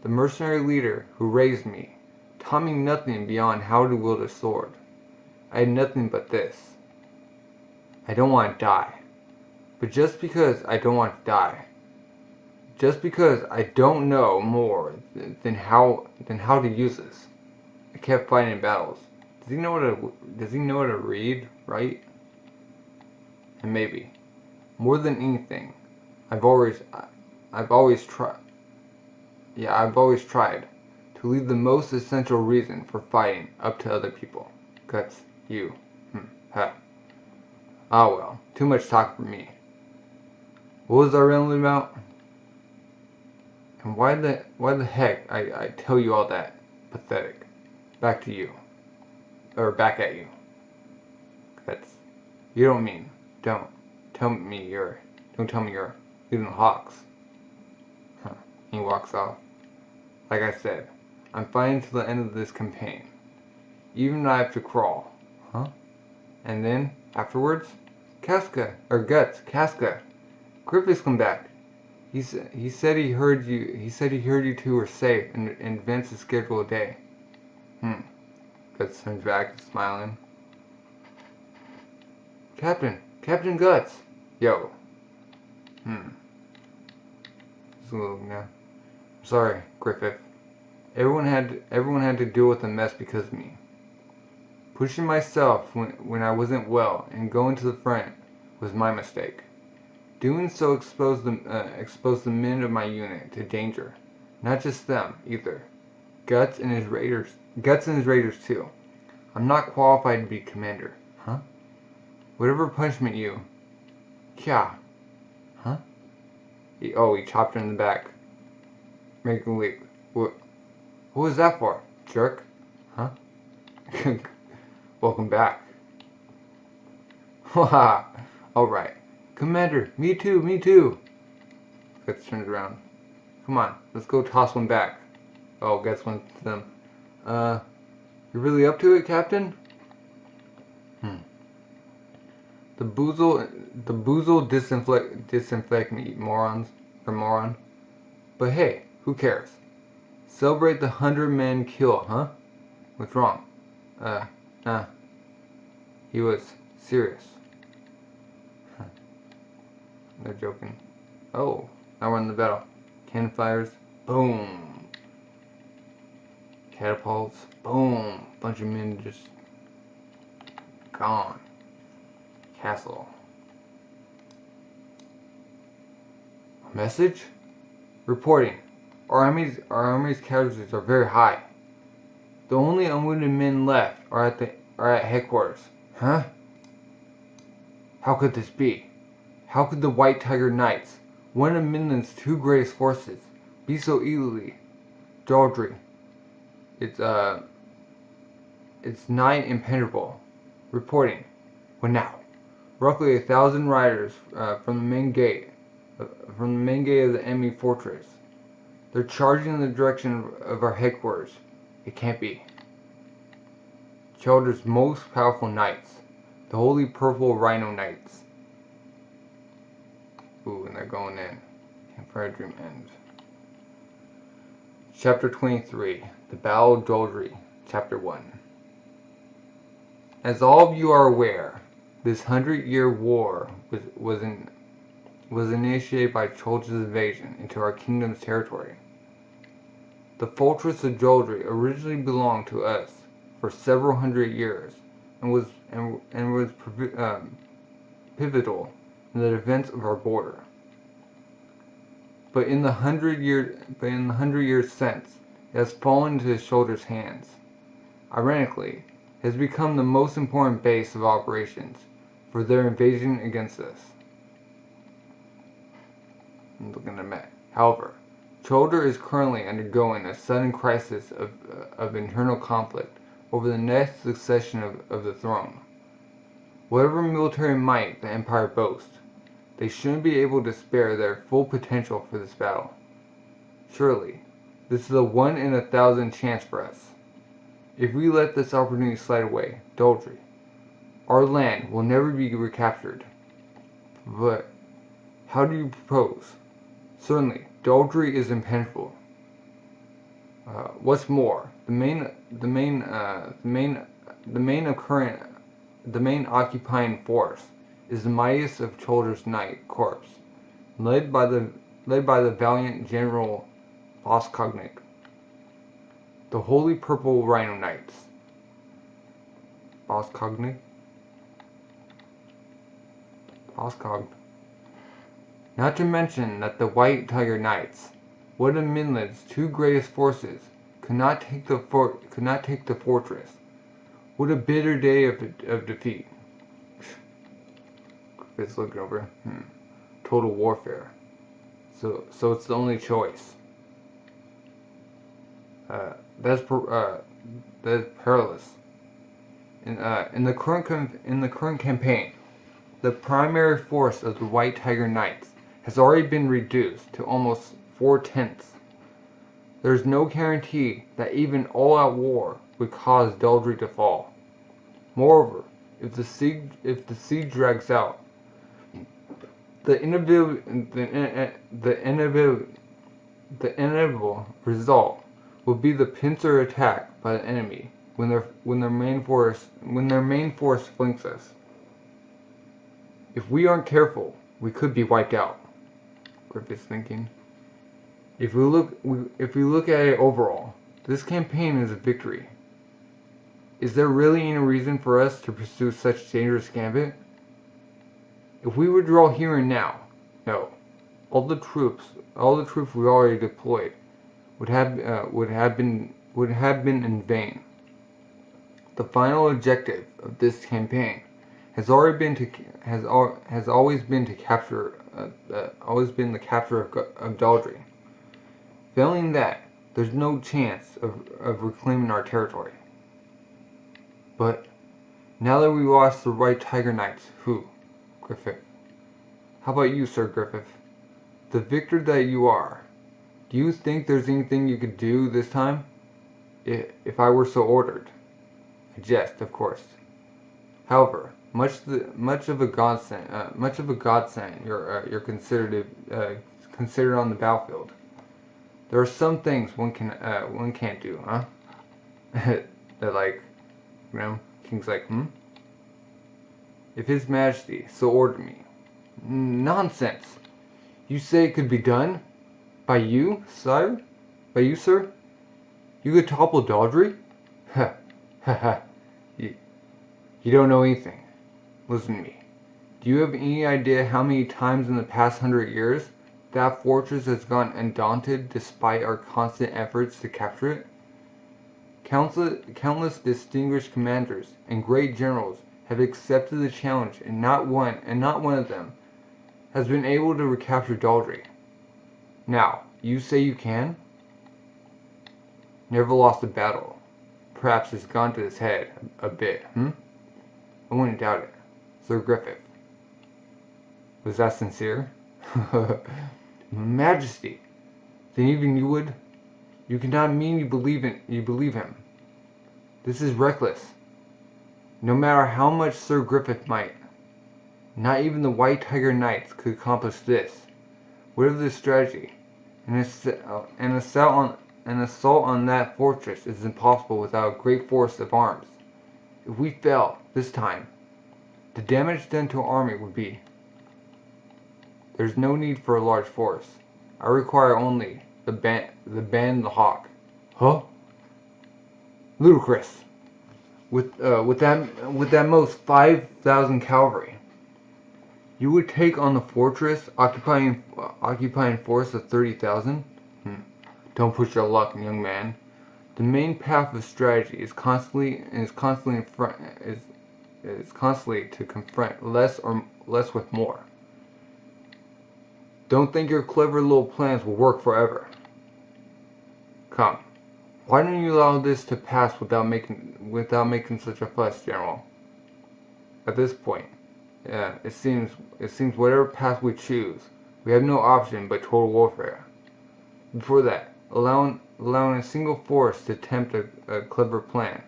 A: The mercenary leader who raised me taught me nothing beyond how to wield a sword. I had nothing but this. I don't want to die. But just because I don't want to die, just because I don't know more than how to use this, I kept fighting battles. Does he know how to read, write? And maybe, more than anything, I've always tried to leave the most essential reason for fighting up to other people. Guts, you. Ha. Ah well, too much talk for me. What was I rambling about? And why the heck I tell you all that? Pathetic. Back to you. Or back at you. Guts. You don't mean. Don't. Tell tell me you're leading the Hawks. Huh. He walks off. Like I said, I'm fighting to the end of this campaign. Even if I have to crawl. Huh? And then, afterwards, Casca, or Guts, Casca. Griffith's come back. He said he heard you two were safe and advanced to schedule a day. Guts turns back, smiling. Captain Guts. Yo. Now. Sorry, Griffith. Everyone had to deal with the mess because of me. Pushing myself when I wasn't well and going to the front was my mistake. Doing so exposed the men of my unit to danger. Not just them, either. Guts and his raiders too. I'm not qualified to be commander. Huh? Whatever punishment you... Kya. Huh? He chopped her in the back. Making a leap. What was that for? Jerk? Huh? Welcome back. Haha. Alright. Commander, me too. Guts turns around. Come on, let's go toss one back. Oh, Guts went to them. You really up to it, Captain? The boozle disinfect me, morons, or moron. But hey, who cares? Celebrate the 100-man kill, huh? What's wrong? Nah. He was serious. They're joking. Oh, now we're in the battle. Campfires, boom. Catapults, boom. Bunch of men just gone. Castle. A message? Reporting. Our army's casualties are very high. The only unwounded men left are at headquarters. Huh? How could this be? How could the White Tiger Knights, one of Midland's two greatest forces, be so easily Doldrey? It's nigh impenetrable. Reporting. What now? Roughly 1,000 riders from the main gate of the enemy fortress. They're charging in the direction of our headquarters. It can't be. Chelder's most powerful knights, the Holy Purple Rhino Knights. Ooh, and they're going in. Campfire of Dreams ends. Chapter 23, The Battle of Doldrey, Chapter 1. As all of you are aware, this 100-year war was initiated by Chelder's invasion into our kingdom's territory. The fortress of Doldrey originally belonged to us for several hundred years and was pivotal in the defense of our border. But in the 100 years since, it has fallen into Chelder's hands. Ironically, it has become the most important base of operations for their invasion against us. I'm looking at the map. However, Chelder is currently undergoing a sudden crisis of internal conflict over the next succession of the throne. Whatever military might the Empire boasts, they shouldn't be able to spare their full potential for this battle. Surely, this is a 1 in 1,000 chance for us. If we let this opportunity slide away, Doldrey, our land will never be recaptured. But how do you propose? Certainly, Doldrey is impenetrable. What's more, the main occupying force is the mightiest of Chelder's Knight Corps, led by the valiant General Boskognik. The Holy Purple Rhino Knights. Boskognik? Boskogn. Not to mention that the White Tiger Knights, one of Midland's two greatest forces, could not take the fortress. What a bitter day of defeat. It's looking over. Total warfare. So it's the only choice. That's perilous. In the current campaign, the primary force of the White Tiger Knights has already been reduced to almost 4/10. There is no guarantee that even all-out war would cause Doldrey to fall. Moreover, if the siege drags out, the inevitable result will be the pincer attack by the enemy when their main force flanks us. If we aren't careful, we could be wiped out. Griffith's thinking. If we look at it overall, this campaign is a victory. Is there really any reason for us to pursue such dangerous gambit? If we withdraw here and now, no. All the troops we already deployed would have been in vain. The final objective of this campaign has always been the capture of Doldrey. Failing that, there's no chance of reclaiming our territory. But now that we lost the White Tiger Knights, who? Griffith. How about you, Sir Griffith? The victor that you are, do you think there's anything you could do this time? If I were so ordered. I jest, of course. However, much of a godsend you're considered on the battlefield. There are some things one can't do, huh? That King's like, If His Majesty so ordered me. Nonsense! You say it could be done? By you, sire? By you, sir? You could topple Doldrey? Ha, ha, ha. You don't know anything. Listen to me. Do you have any idea how many times in the past 100 years that fortress has gone undaunted despite our constant efforts to capture it? Countless distinguished commanders and great generals have accepted the challenge, and not one of them has been able to recapture Doldrey. Now, you say you can? Never lost a battle. Perhaps it's gone to his head a bit, I wouldn't doubt it. Sir Griffith. Was that sincere? Majesty. Then even you would? You cannot mean you believe him. This is reckless. No matter how much Sir Griffith might. Not even the White Tiger Knights could accomplish this. Whatever the strategy, an assault on that fortress is impossible without a great force of arms. If we fail this time, the damage done to our army would be. There's no need for a large force. I require only the band of the hawk. Huh? Ludicrous. With that most 5,000 cavalry. You would take on the fortress occupying force of 30,000? Don't push your luck, young man. The main path of strategy is constantly to confront less with more. Don't think your clever little plans will work forever. Come, why don't you allow this to pass without making such a fuss, General? At this point, it seems whatever path we choose, we have no option but total warfare. Before that, allowing a single force to attempt a clever plan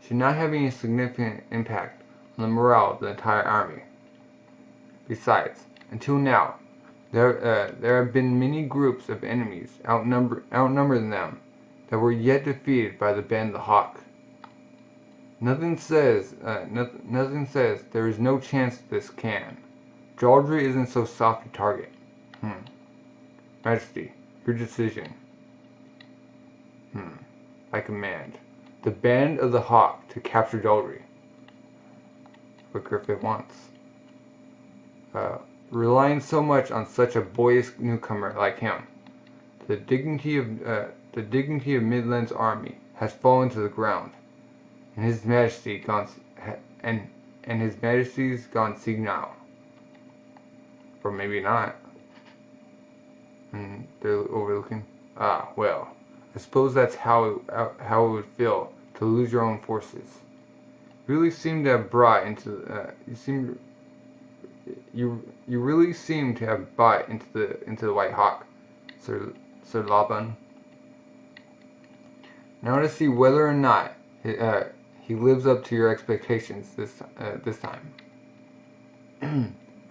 A: should not have any significant impact on the morale of the entire army. Besides, until now, there have been many groups of enemies outnumbering them that were yet defeated by the band of the hawk. Nothing says there is no chance this can. Doldrey isn't so soft a target. Majesty, your decision. I command the band of the hawk to capture Doldrey. What Griffith wants. Relying so much on such a boyish newcomer like him, the dignity of Midland's army has fallen to the ground, and His Majesty's gone senile. Or maybe not. They're overlooking. Ah, well, I suppose that's how it would feel to lose your own forces. You really seem to have brought into You really seem to have bought into the White Hawk, Sir Laban. Now to see whether or not he lives up to your expectations this time.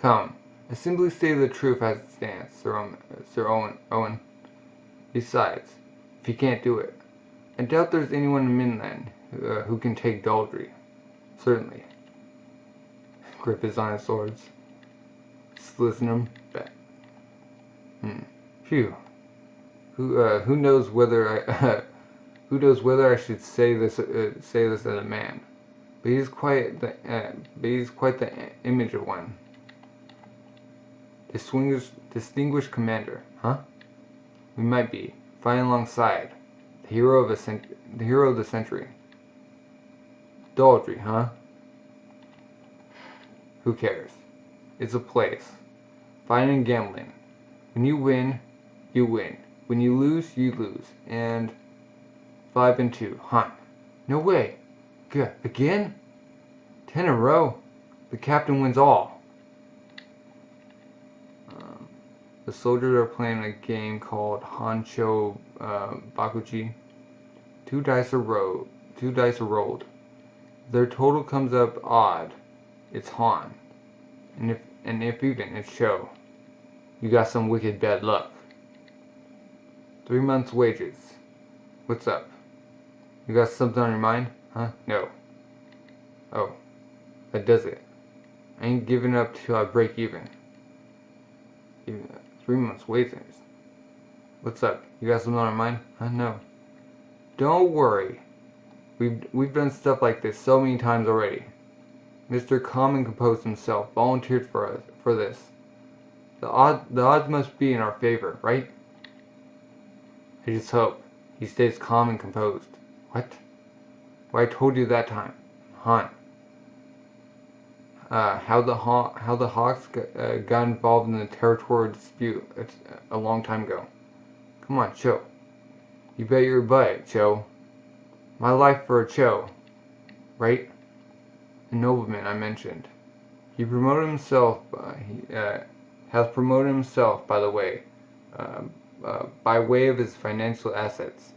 A: Come, I simply say the truth as it stands, Sir Owen. Besides, if he can't do it, I doubt there's anyone in Midland who can take Doldrey. Certainly. Grip is on his swords. Listen him back. Phew. Who knows whether I should say this as a man? But he's quite the image of one. Distinguished commander, huh? We might be fighting alongside the hero of the century. Doldrey, huh? Who cares? It's a place. Fighting and gambling. When you win, you win. When you lose, you lose. And 5 and 2, huh? No way. Again? 10 in a row. The captain wins all. The soldiers are playing a game called Hancho Bakuji. 2 dice are rolled. Their total comes up odd. It's Han. And if even, it's Show. You got some wicked bad luck. 3 months' wages. What's up? You got something on your mind? Huh? No. Oh. That does it. I ain't giving up till I break even. 3 months' wages. What's up? You got something on your mind? Huh? No. Don't worry. We've done stuff like this so many times already. Mr. Calm and Composed himself volunteered for this. The odds must be in our favor, right? I just hope he stays calm and composed. What? Well, I told you that time, Han. How the Hawks got involved in the territorial dispute a long time ago. Come on, Cho. You bet your butt, Cho. My life for a Cho, right? The nobleman I mentioned. He promoted himself. Has promoted himself, by the way, by way of his financial assets.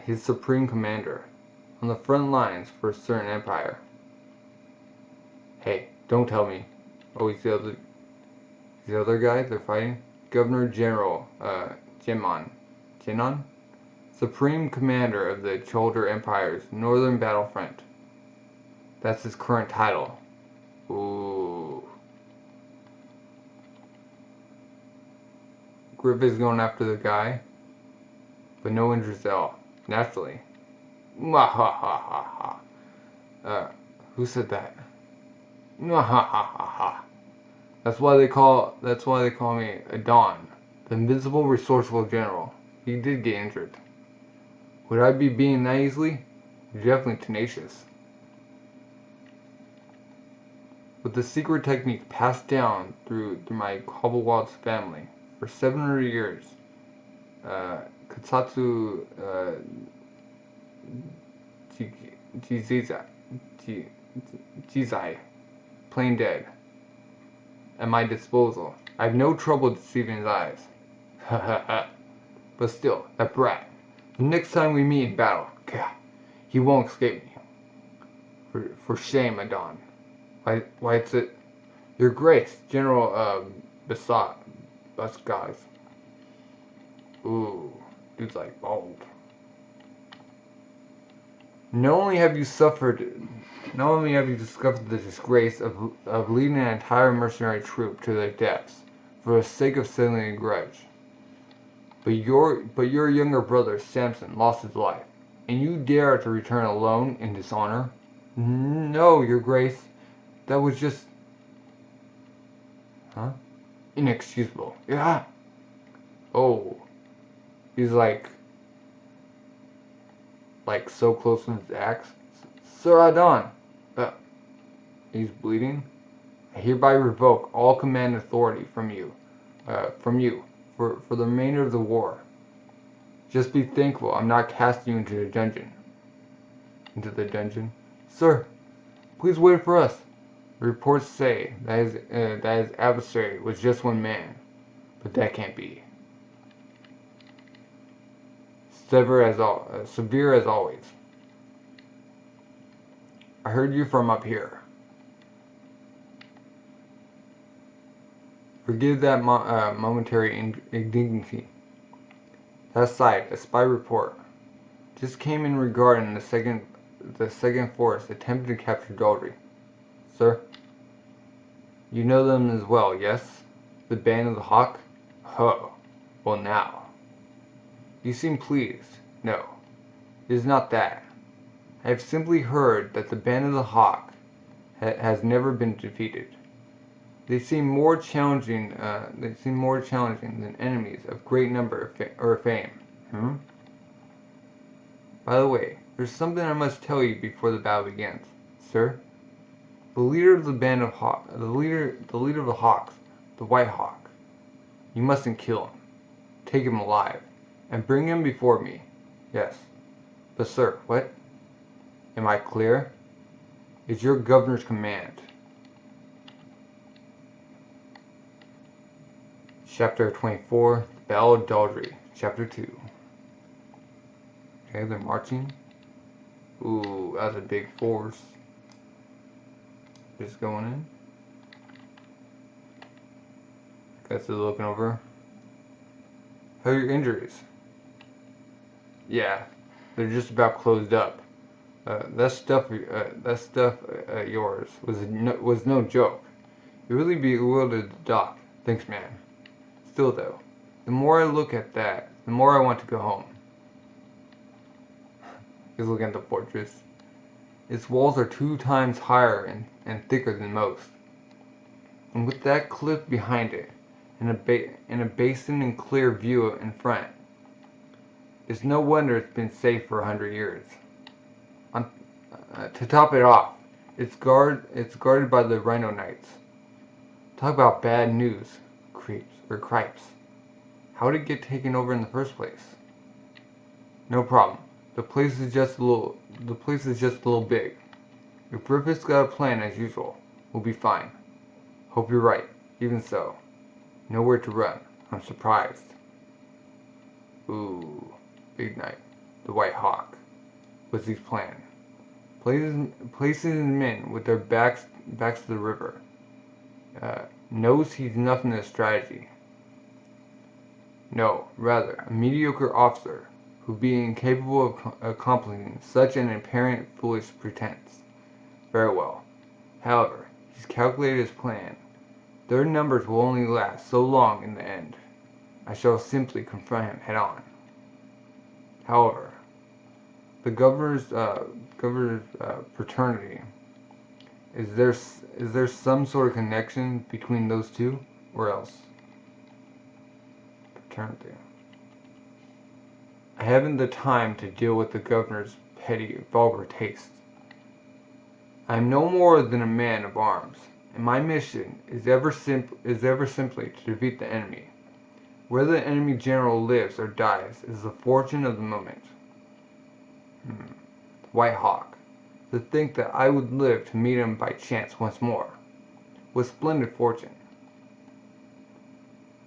A: His supreme commander, on the front lines for a certain empire. Hey, don't tell me. Oh, he's the other guy they're fighting? Governor General Jenon? Supreme Commander of the Cholder Empire's Northern Battlefront. That's his current title. Ooh. Griff is going after the guy, but no injuries at all. Naturally. Mwahahaha. Who said that? Mwahahaha. That's why they call me a Don, the invincible, resourceful general. He did get injured. Would I be being that easily? You're definitely tenacious. With the secret technique passed down through my Cobblewad's family for 700 years, Katsatsu Jizai, plain dead, at my disposal. I have no trouble deceiving his eyes. Ha ha ha. But still, that brat. The next time we meet in battle, he won't escape me. For shame, Adon. Why it's it? Your Grace, General Busgaz. Ooh, dude's like bold. Not only have you discovered the disgrace of leading an entire mercenary troop to their depths for the sake of settling a grudge, but your younger brother Samson lost his life, and you dare to return alone in dishonor? No, Your Grace, that was just inexcusable. Yeah. Oh, he's like so close with his axe. Sir Adon, he's bleeding. I hereby revoke all command authority from you for the remainder of the war. Just be thankful I'm not casting you into the dungeon. Sir, please wait for us. Reports say that his adversary was just one man, but that can't be. Severe as always. I heard you from up here. Forgive that momentary indignity. That side, a spy report. Just came in regarding the second force attempted to capture Doldrey. Sir? You know them as well, yes? The Band of the Hawk? Oh, well now. You seem pleased. No, it is not that. I have simply heard that the Band of the Hawk has never been defeated. They seem more challenging. Than enemies of great number or fame. By the way, there's something I must tell you before the battle begins, sir. The leader of the Band of Hawk, the leader of the Hawks, the White Hawk. You mustn't kill him. Take him alive, and bring him before me. Yes, but sir, what? Am I clear? It's your governor's command. Chapter 24, The Battle of Doldrey, Chapter 2. Okay, they're marching. Ooh, that's a big force. Just going in. Guys are looking over. How are your injuries? Yeah, they're just about closed up. That stuff yours was no joke. It really bewildered the doc. Thanks, man. Still though, the more I look at that, the more I want to go home. He's looking at the fortress. Its walls are 2 times higher and thicker than most. And with that cliff behind it, and a basin and clear view in front, it's no wonder it's been safe for 100 years. To top it off, it's guarded by the Rhino Knights. Talk about bad news, cripes. How did it get taken over in the first place? No problem. The place is just a little big. If Griffith's got a plan as usual, we'll be fine. Hope you're right. Even so, nowhere to run. I'm surprised. Ooh, Big Knight, the White Hawk. What's his plan? Places his men with their backs to the river. Knows he's nothing to strategy. No, rather, a mediocre officer who be incapable of accomplishing such an apparent foolish pretense. Very well. However, he's calculated his plan. Their numbers will only last so long in the end. I shall simply confront him head on. However, the governor's fraternity. Is there some sort of connection between those two, or else? Fraternity. I haven't the time to deal with the governor's petty, vulgar tastes. I am no more than a man of arms, and my mission is ever simply to defeat the enemy. Whether the enemy general lives or dies is the fortune of the moment. White Hawk. To think that I would live to meet him by chance once more. What splendid fortune.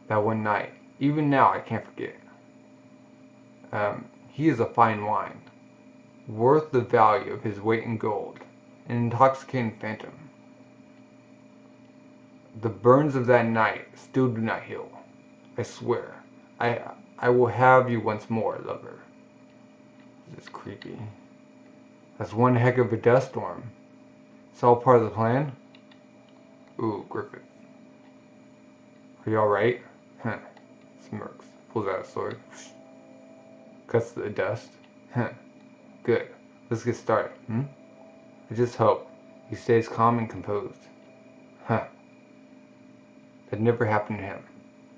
A: That one night. Even now I can't forget. He is a fine wine. Worth the value of his weight in gold. An intoxicating phantom. The burns of that night still do not heal. I swear. I will have you once more, lover. This is creepy. That's one heck of a dust storm. It's all part of the plan? Ooh, Griffith. Are you alright? Huh. Smirks. Pulls out a sword. Cuts the dust. Huh. Good. Let's get started. I just hope he stays calm and composed. Huh. That never happened to him.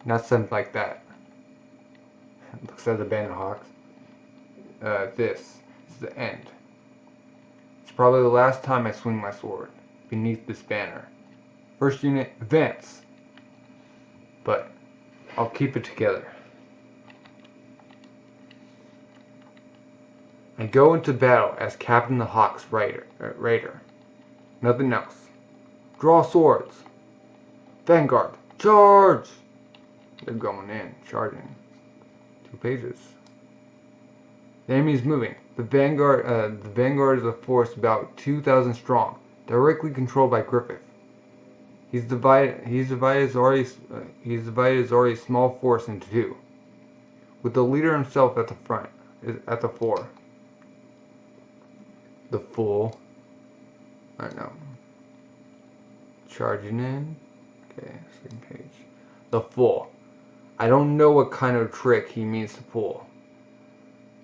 A: Not something like that. Looks at the Band of Hawks. This is the end. It's probably the last time I swing my sword beneath this banner. First unit, advance! But I'll keep it together. I go into battle as Captain the Hawk's raider. Nothing else. Draw swords. Vanguard, charge! They're going in, charging. 2 pages. The enemy's moving. The Vanguard is a force about 2,000 strong, directly controlled by Griffith. He's divided his already small force into 2, with the leader himself at the front, at the fore. The full. I don't know. Charging in. Okay, second page. The full. I don't know what kind of trick he means to pull,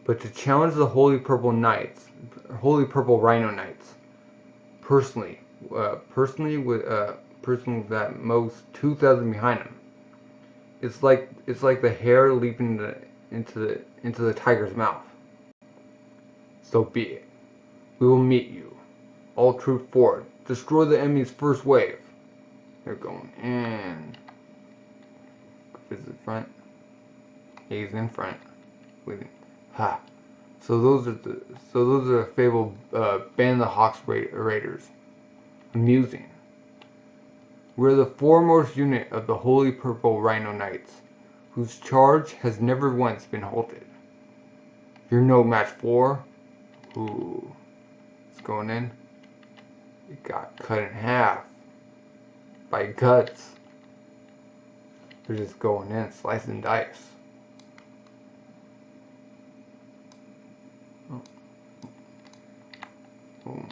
A: but to challenge the Holy Purple Rhino Knights, personally with that most 2,000 behind him. It's like the hare leaping into the tiger's mouth. So be it. We will meet you. All troops forward. Destroy the enemy's first wave. They're going in. Is it front? He's in front. Waiting. Ha. So those are the fabled Band of the Hawks Raiders. Amusing. We're the foremost unit of the Holy Purple Rhino Knights, whose charge has never once been halted. You're no match for. Ooh. It's going in. It got cut in half by guts. They're just going in, slice and dice. Oh. Boom.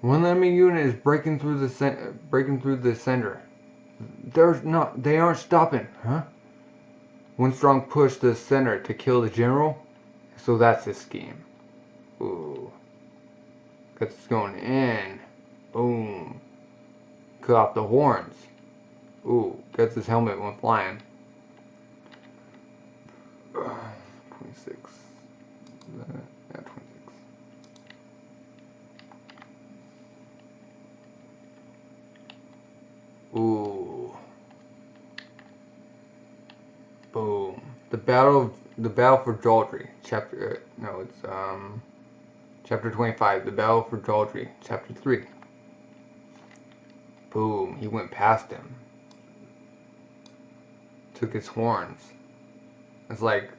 A: One enemy unit is breaking through the center. They aren't stopping, huh? One strong push to the center to kill the general. So that's his scheme. Ooh. Guts going in. Boom. Cut off the horns. Ooh. Guts' helmet went flying. 26. Yeah, 26. Ooh. Boom. The Battle for Doldrey. Chapter 25. The Battle for Doldrey. Chapter 3. Boom. He went past him. Took his horns. It's like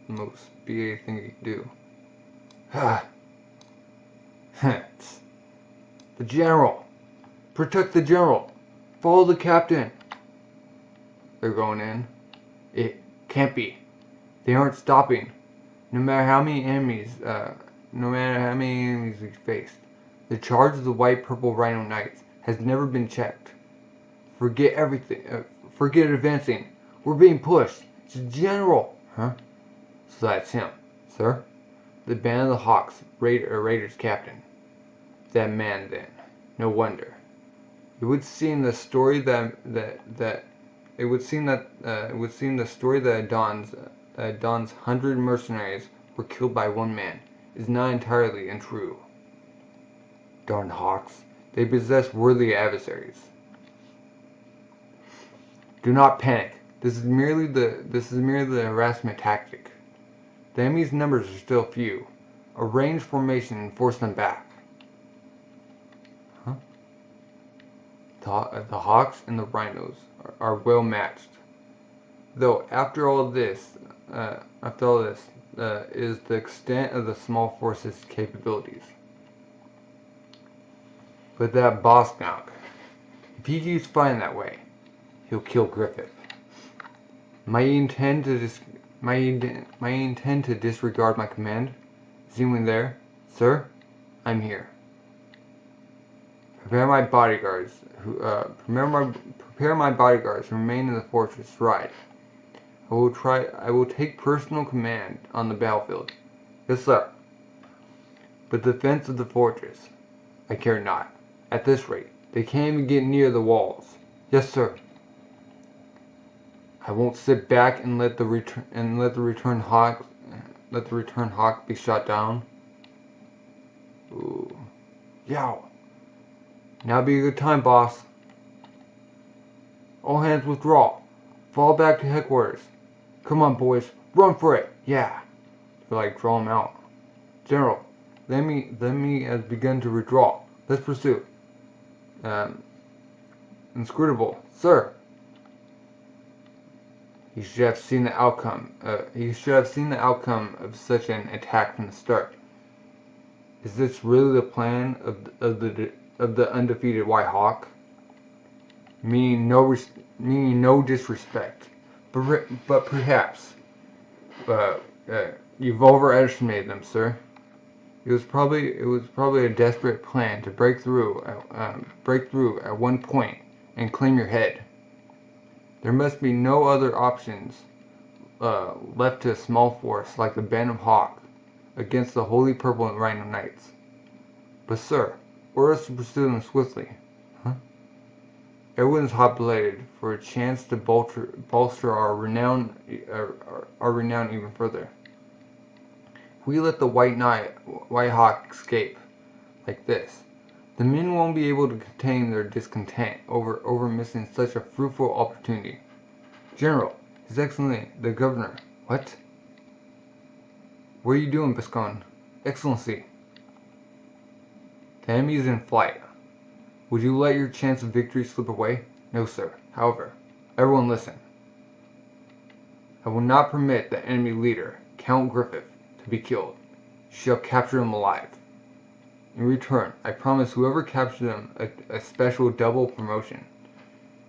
A: the most BA thing you can do. Ha. The general. Protect the general. Follow the captain. They're going in. It can't be. They aren't stopping. No matter how many enemies we faced. The charge of the White Purple Rhino Knights has never been checked. Forget everything. Forget advancing. We're being pushed. It's a general. Huh? So that's him, sir. The Band of the Hawks Raiders captain. That man then. No wonder. It would seem the story that Don's 100 mercenaries were killed by one man is not entirely untrue. Darn Hawks, they possess worthy adversaries. Do not panic. This is merely the harassment tactic. The enemy's numbers are still few. Arrange formation and force them back. Huh? The Hawks and the Rhinos are well matched. Though after all this is the extent of the small force's capabilities. But that Bosnok, if he keeps fighting that way, he'll kill Griffith. Might he intend to disregard my command? Is anyone there? Sir? I'm here. Prepare my bodyguards who remain in the fortress. Ride. I will take personal command on the battlefield. Yes, sir. But the defense of the fortress, I care not. At this rate, they can't even get near the walls. Yes, sir. I won't sit back and let the return hawk be shot down. Ooh. Yow. Now be a good time, boss. All hands withdraw. Fall back to headquarters. Come on, boys. Run for it. Yeah. They're like, draw them out. General, the enemy has begun to withdraw. Let's pursue. Inscrutable, sir. He should have seen the outcome. Of such an attack from the start. Is this really the plan of the undefeated White Hawk? Meaning no disrespect, but perhaps. You've overestimated them, sir. It was probably a desperate plan to break through at one point and claim your head. There must be no other options left to a small force like the Band of Hawk against the Holy Purple and Rhino Knights. But sir, order us to pursue them swiftly. Huh? Everyone's hot-blooded for a chance to bolster our renown even further. If we let the White Hawk escape like this, the men won't be able to contain their discontent over missing such a fruitful opportunity. General, His Excellency, the Governor. What? What are you doing, Biscone? Excellency. The enemy is in flight. Would you let your chance of victory slip away? No, sir. However, everyone listen. I will not permit the enemy leader, Count Griffith, to be killed. You shall capture him alive. In return, I promise whoever captures him a special double promotion,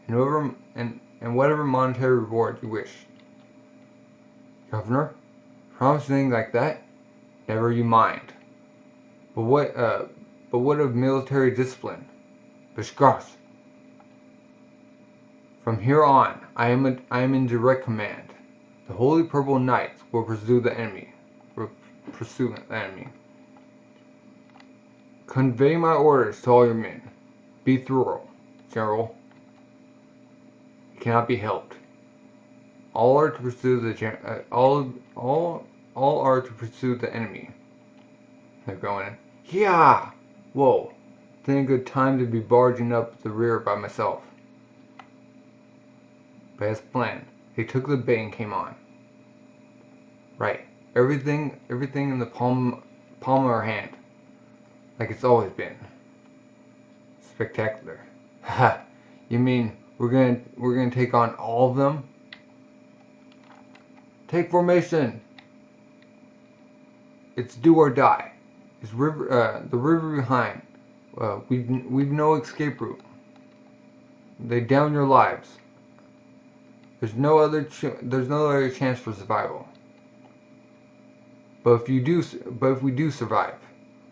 A: and whatever monetary reward you wish. Governor, promise anything like that? Never you mind. But what of military discipline? Bishgosh. From here on, I am in direct command. The Holy Purple Knights will pursue the enemy. Convey my orders to all your men. Be thorough, General. It cannot be helped. All are to pursue the enemy. They're going in. Yeah. Whoa. Then a good time to be barging up the rear by myself. But as planned, they took the bait and came on. Right. Everything in the palm of our hand. Like it's always been. Spectacular. Ha! You mean we're gonna take on all of them? Take formation. It's do or die. It's the river behind. We've no escape route. They down your lives. There's no other chance for survival. But if we do survive,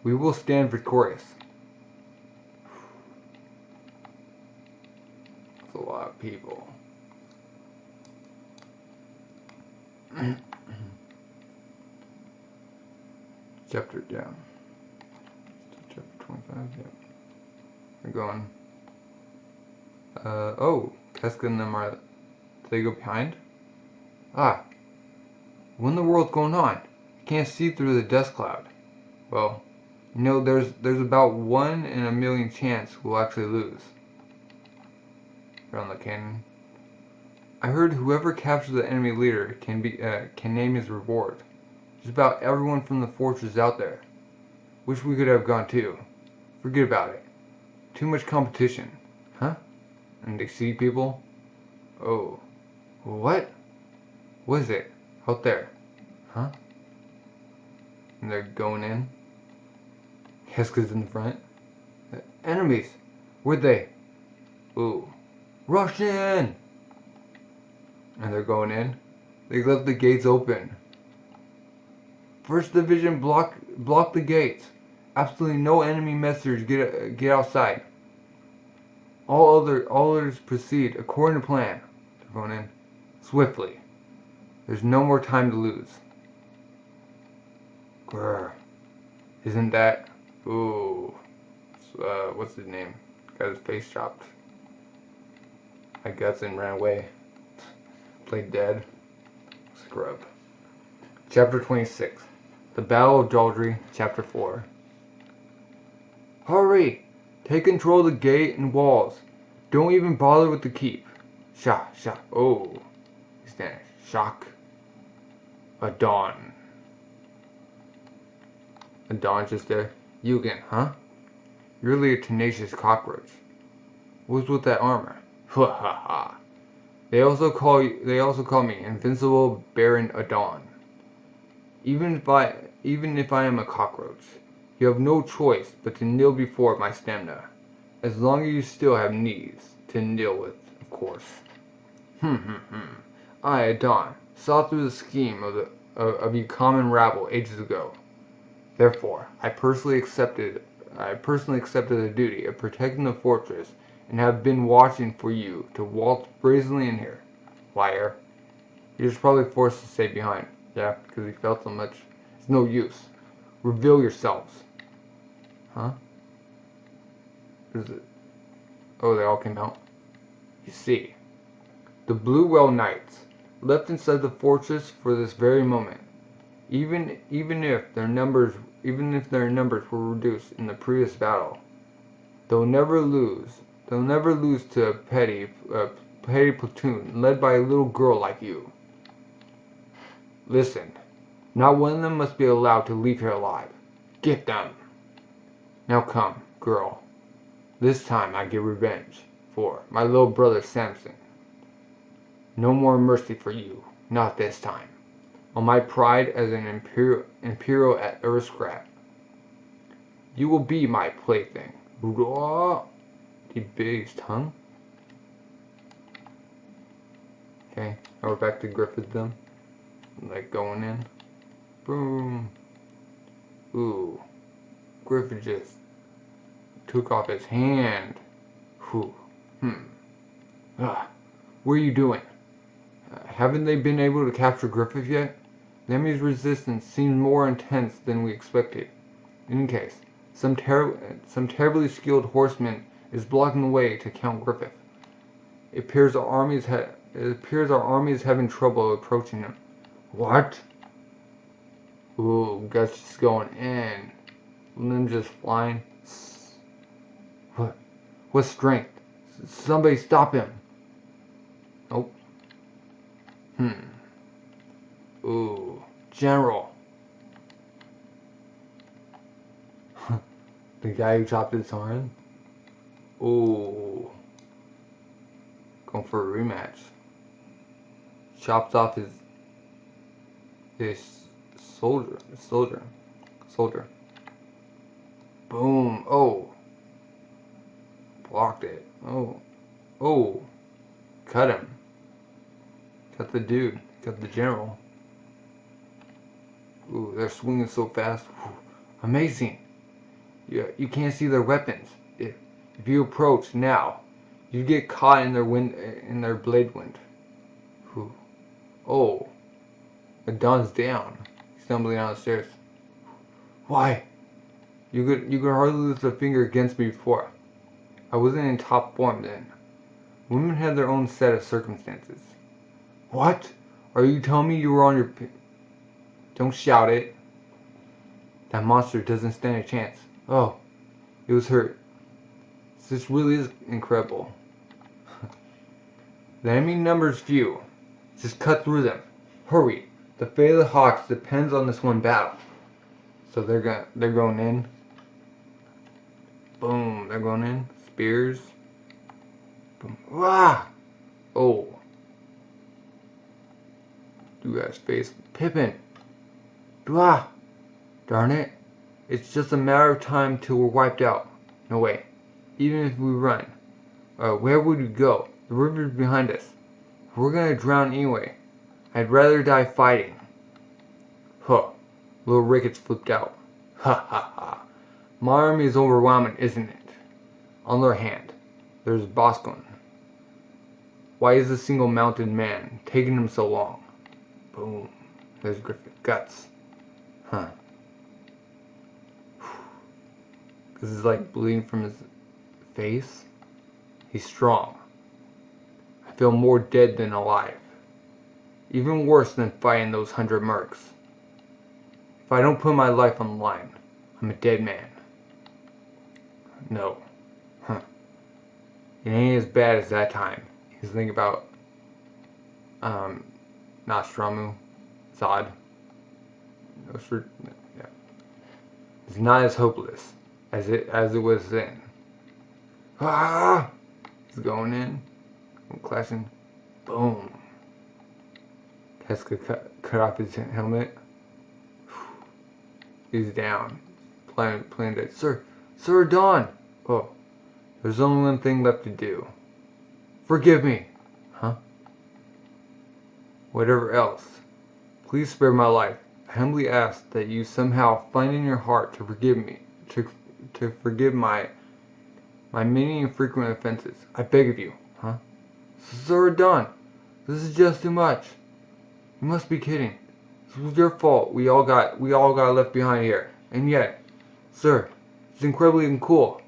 A: we will stand victorious. That's a lot of people. Chapter down. Chapter 25, yeah. We're going. Oh, Casca and them are. Do they go behind? Ah. What in the world's going on? I can't see through the dust cloud. Well, you know, there's about 1 in a million chance we'll actually lose. Around the cannon. I heard whoever captures the enemy leader can name his reward. There's about everyone from the fortress out there. Wish we could have gone too. Forget about it. Too much competition. Huh? And they see people? Oh. What? What is it? Out there. Huh? And they're going in. Casca's in the front. Enemies! Where'd they? Ooh. Russian! And they're going in. They left the gates open. First Division block the gates. Absolutely no enemy messengers get outside. All others proceed according to plan. They're going in swiftly. There's no more time to lose. Grr. Isn't that? Ooh. What's his name? Got his face chopped. I guts and ran away. Played dead. Scrub. Chapter 26. The Battle of Doldrey, Chapter 4. Hurry! Take control of the gate and walls. Don't even bother with the keep. Shock. Oh. He's there. Shock. A dawn. Dawn just there. You again, huh? You're really a tenacious cockroach. What's with that armor? Ha ha ha. They also call me Invincible Baron Adon. Even if I am a cockroach, you have no choice but to kneel before my stamina. As long as you still have knees to kneel with, of course. I, Adon, saw through the scheme of you common rabble ages ago. Therefore, I personally accepted the duty of protecting the fortress and have been watching for you to waltz brazenly in here. Liar. He was probably forced to stay behind. Yeah, because he felt so much. It's no use. Reveal yourselves. Huh? Is it? Oh, they all came out. You see, the Blue Well Knights left inside the fortress for this very moment. Even if their numbers were reduced in the previous battle, they'll never lose. They'll never lose to a petty platoon led by a little girl like you. Listen, not one of them must be allowed to leave here alive. Get them. Now come, girl. This time I get revenge for my little brother Samson. No more mercy for you, not this time. On my pride as an imperial aristocrat. You will be my plaything. He bit his tongue. Okay, now we're back to Griffith then. Like going in. Boom. Ooh. Griffith just took off his hand. Whew. What are you doing? Haven't they been able to capture Griffith yet? The enemy's resistance seems more intense than we expected. In any case, some terribly skilled horseman is blocking the way to Count Griffith. It appears our army is having trouble approaching him. What? Ooh, guts just going in. Limbs just flying. What? What strength? Somebody stop him. Nope. Ooh, General. The guy who chopped his arm. Ooh. Going for a rematch. Chops off his soldier. Boom. Oh. Blocked it. Oh. Cut him. Cut the dude. Cut the general. Ooh, they're swinging so fast. Whew. Amazing. You can't see their weapons. If you approach now, you get caught in their blade wind. Whew. Oh. Adon's down. He's stumbling down the stairs. Why? You could hardly lift a finger against me before. I wasn't in top form then. Women had their own set of circumstances. What? Are you telling me you were on your... Don't shout it. That monster doesn't stand a chance. Oh, it was hurt. This really is incredible. The enemy numbers few. Just cut through them. Hurry. The fate of the Hawks depends on this one battle. So they're going in. Boom, they're going in. Spears. Boom. Ah! Oh. You guys face Pippin. Ah! Darn it. It's just a matter of time till we're wiped out. No way. Even if we run. Where would we go? The river's behind us. We're gonna drown anyway. I'd rather die fighting. Huh. Little Ricketts flipped out. Ha ha ha. My army is overwhelming, isn't it? On the other hand, there's Boscon. Why is a single mounted man taking him so long? Boom. There's Griffith. Guts. Huh. Because he's like bleeding from his face. He's strong. I feel more dead than alive. Even worse than fighting those 100 mercs. If I don't put my life on the line, I'm a dead man. No. Huh. It ain't as bad as that time. He's thinking about Nostramu, Zod. Yeah. is not as hopeless as it was then. Ah! He's going in. I'm clashing. Boom. Casca cut off his helmet. He's down. Playing dead. Sir Don! Oh, there's only one thing left to do. Forgive me! Huh? Whatever else. Please spare my life. I humbly ask that you somehow find in your heart to forgive me. To forgive my many and frequent offenses. I beg of you. Huh? Sir Don! This is just too much. You must be kidding. This was your fault. We all got left behind here. And yet, sir, it's incredibly uncool.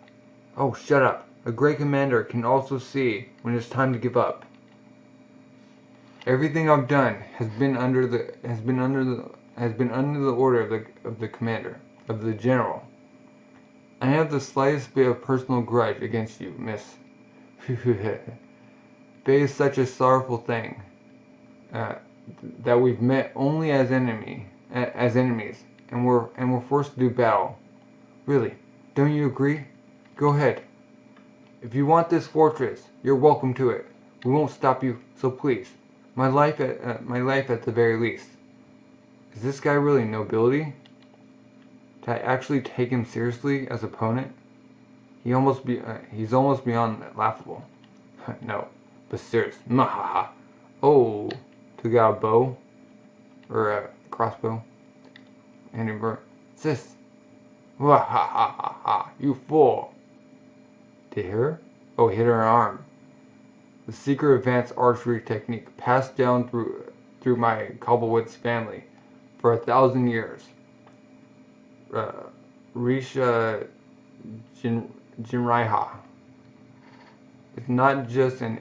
A: Oh, shut up. A great commander can also see when it's time to give up. Everything I've done has been under the order of the commander, of the general. I have the slightest bit of personal grudge against you, miss. Bay is such a sorrowful thing. That we've met only as enemies, and we're forced to do battle. Really, don't you agree? Go ahead. If you want this fortress, you're welcome to it. We won't stop you, so please, my life at the very least. Is this guy really nobility? Did I actually take him seriously as opponent? He's almost beyond laughable. No, but serious. Mahaha. Oh. Took out a bow, or a crossbow, and he burned. Sis! Wah ha ha ha ha! You fool! Did he hit her? Oh, hit her arm. The secret advanced archery technique passed down through my Cobblewood's family for 1,000 years. Risha Jinraiha. It's not just an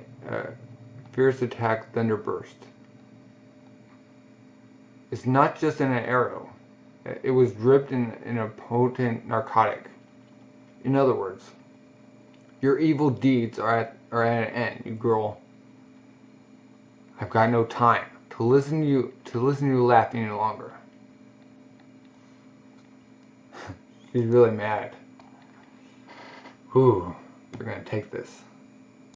A: fierce attack thunderburst. It's not just in an arrow. It was dripped in a potent narcotic. In other words, your evil deeds are at an end, you girl. I've got no time to listen to you laugh any longer. She's really mad. Whew, we're gonna take this.